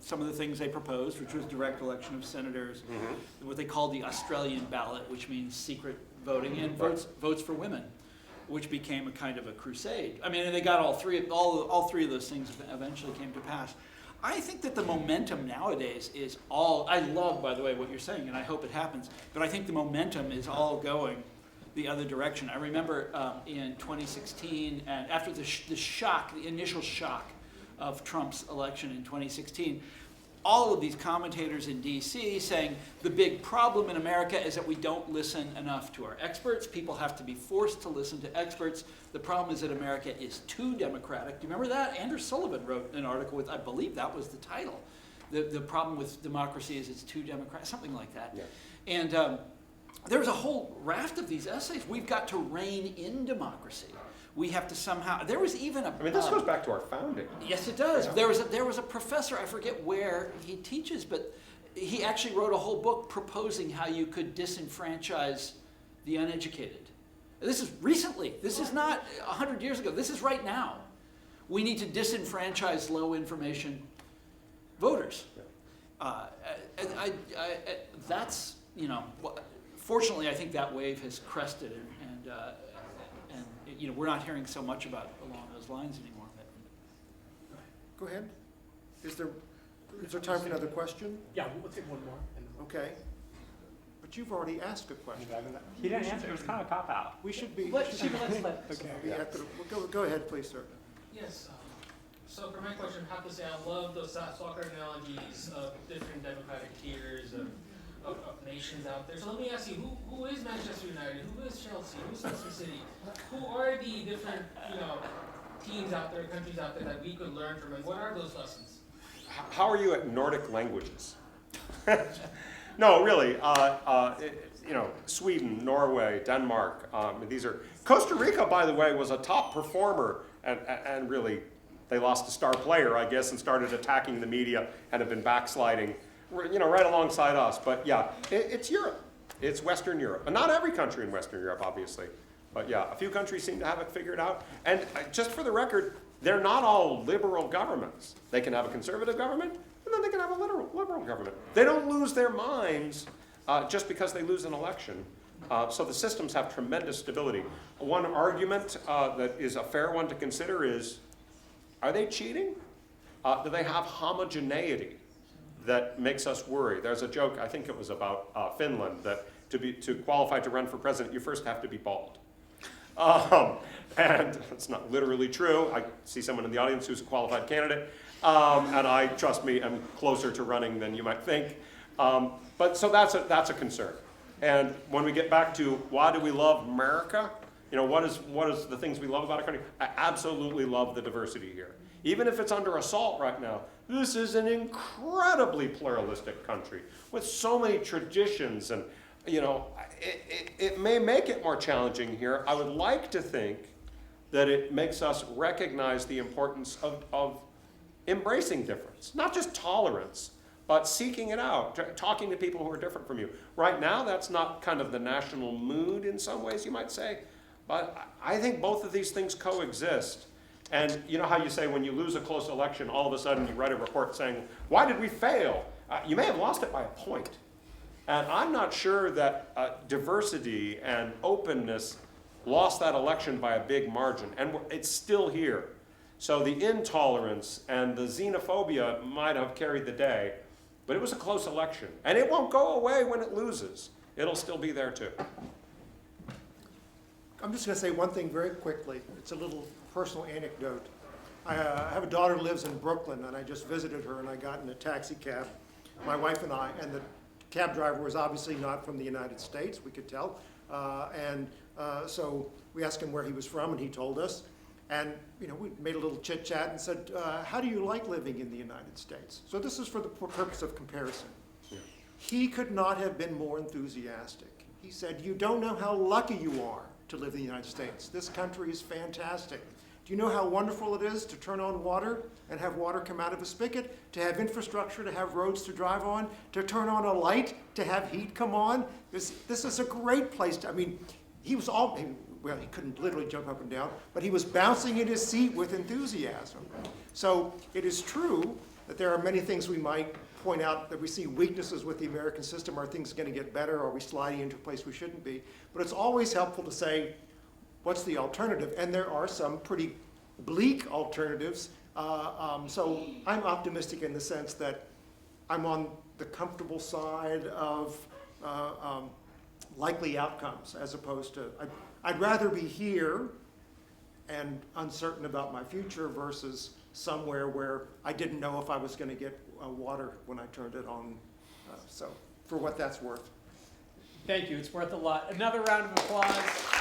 some of the things they proposed, which was direct election of senators, what they called the Australian ballot, which means secret voting, and votes for women, which became a kind of a crusade. I mean, and they got all three of those things eventually came to pass. I think that the momentum nowadays is all, I love, by the way, what you're saying, and I hope it happens, but I think the momentum is all going the other direction. I remember in 2016, and after the initial shock of Trump's election in 2016, all of these commentators in DC saying the big problem in America is that we don't listen enough to our experts. People have to be forced to listen to experts. The problem is that America is too democratic. Do you remember that? Andrew Sullivan wrote an article with, I believe that was the title. The problem with democracy is it's too democratic, something like that. Yeah. And there was a whole raft of these essays. We've got to rein in democracy. We have to somehow, there was even a... I mean, this goes back to our founding. Yes, it does. Yeah. There was a professor, I forget where he teaches, but he actually wrote a whole book proposing how you could disenfranchise the uneducated. This is recently. This is not 100 years ago. This is right now. We need to disenfranchise low information voters. That's, fortunately, I think that wave has crested, and we're not hearing so much about along those lines anymore. Go ahead. Is there time for another question? Yeah, we'll take one more. Okay. But you've already asked a question. He didn't answer. It was kind of a cop-out. We should be. Let's let. Okay. Go ahead, please, sir. Yes. So for my question, I have to say I love those soccer analogies of different democratic tiers of nations out there. So let me ask you, who is Manchester United? Who is Chelsea? Who's Leicester City? Who are the different, teams out there, countries out there that we could learn from, and what are those lessons? How are you at Nordic languages? No, really. Sweden, Norway, Denmark. These are Costa Rica, by the way, was a top performer, and really, they lost a star player, I guess, and started attacking the media and have been backsliding. right alongside us. But yeah, it's Europe. It's Western Europe. And not every country in Western Europe, obviously. But yeah, a few countries seem to have it figured out. And just for the record, they're not all liberal governments. They can have a conservative government, and then they can have a liberal government. They don't lose their minds just because they lose an election. So the systems have tremendous stability. One argument that is a fair one to consider is, are they cheating? Do they have homogeneity that makes us worry? There's a joke, I think it was about Finland, that to qualify to run for president, you first have to be bald. And it's not literally true. I see someone in the audience who's a qualified candidate, and trust me, I'm closer to running than you might think. But so that's a concern. And when we get back to why do we love America, what is the things we love about our country? I absolutely love the diversity here. Even if it's under assault right now, this is an incredibly pluralistic country with so many traditions, and it may make it more challenging here. I would like to think that it makes us recognize the importance of embracing difference, not just tolerance, but seeking it out, talking to people who are different from you. Right now, that's not kind of the national mood in some ways, you might say, but I think both of these things coexist. And you know how you say when you lose a close election, all of a sudden you write a report saying, why did we fail? You may have lost it by a point. And I'm not sure that diversity and openness lost that election by a big margin. And it's still here. So the intolerance and the xenophobia might have carried the day, but it was a close election. And it won't go away when it loses. It'll still be there too. I'm just going to say one thing very quickly. It's a little personal anecdote. I have a daughter who lives in Brooklyn, and I just visited her, and I got in a taxi cab, my wife and I, and the cab driver was obviously not from the United States, we could tell. So we asked him where he was from, and he told us. And we made a little chit chat and said, how do you like living in the United States? So this is for the purpose of comparison. Yeah. He could not have been more enthusiastic. He said, you don't know how lucky you are to live in the United States. This country is fantastic. Do you know how wonderful it is to turn on water and have water come out of a spigot, to have infrastructure, to have roads to drive on, to turn on a light, to have heat come on? This is a great place to, he was he couldn't literally jump up and down, but he was bouncing in his seat with enthusiasm. So it is true that there are many things we might point out that we see weaknesses with the American system. Are things going to get better? Are we sliding into a place we shouldn't be? But it's always helpful to say, what's the alternative? And there are some pretty bleak alternatives. So I'm optimistic in the sense that I'm on the comfortable side of likely outcomes, as opposed to, I'd rather be here and uncertain about my future versus somewhere where I didn't know if I was going to get water when I turned it on. So for what that's worth. Thank you. It's worth a lot. Another round of applause.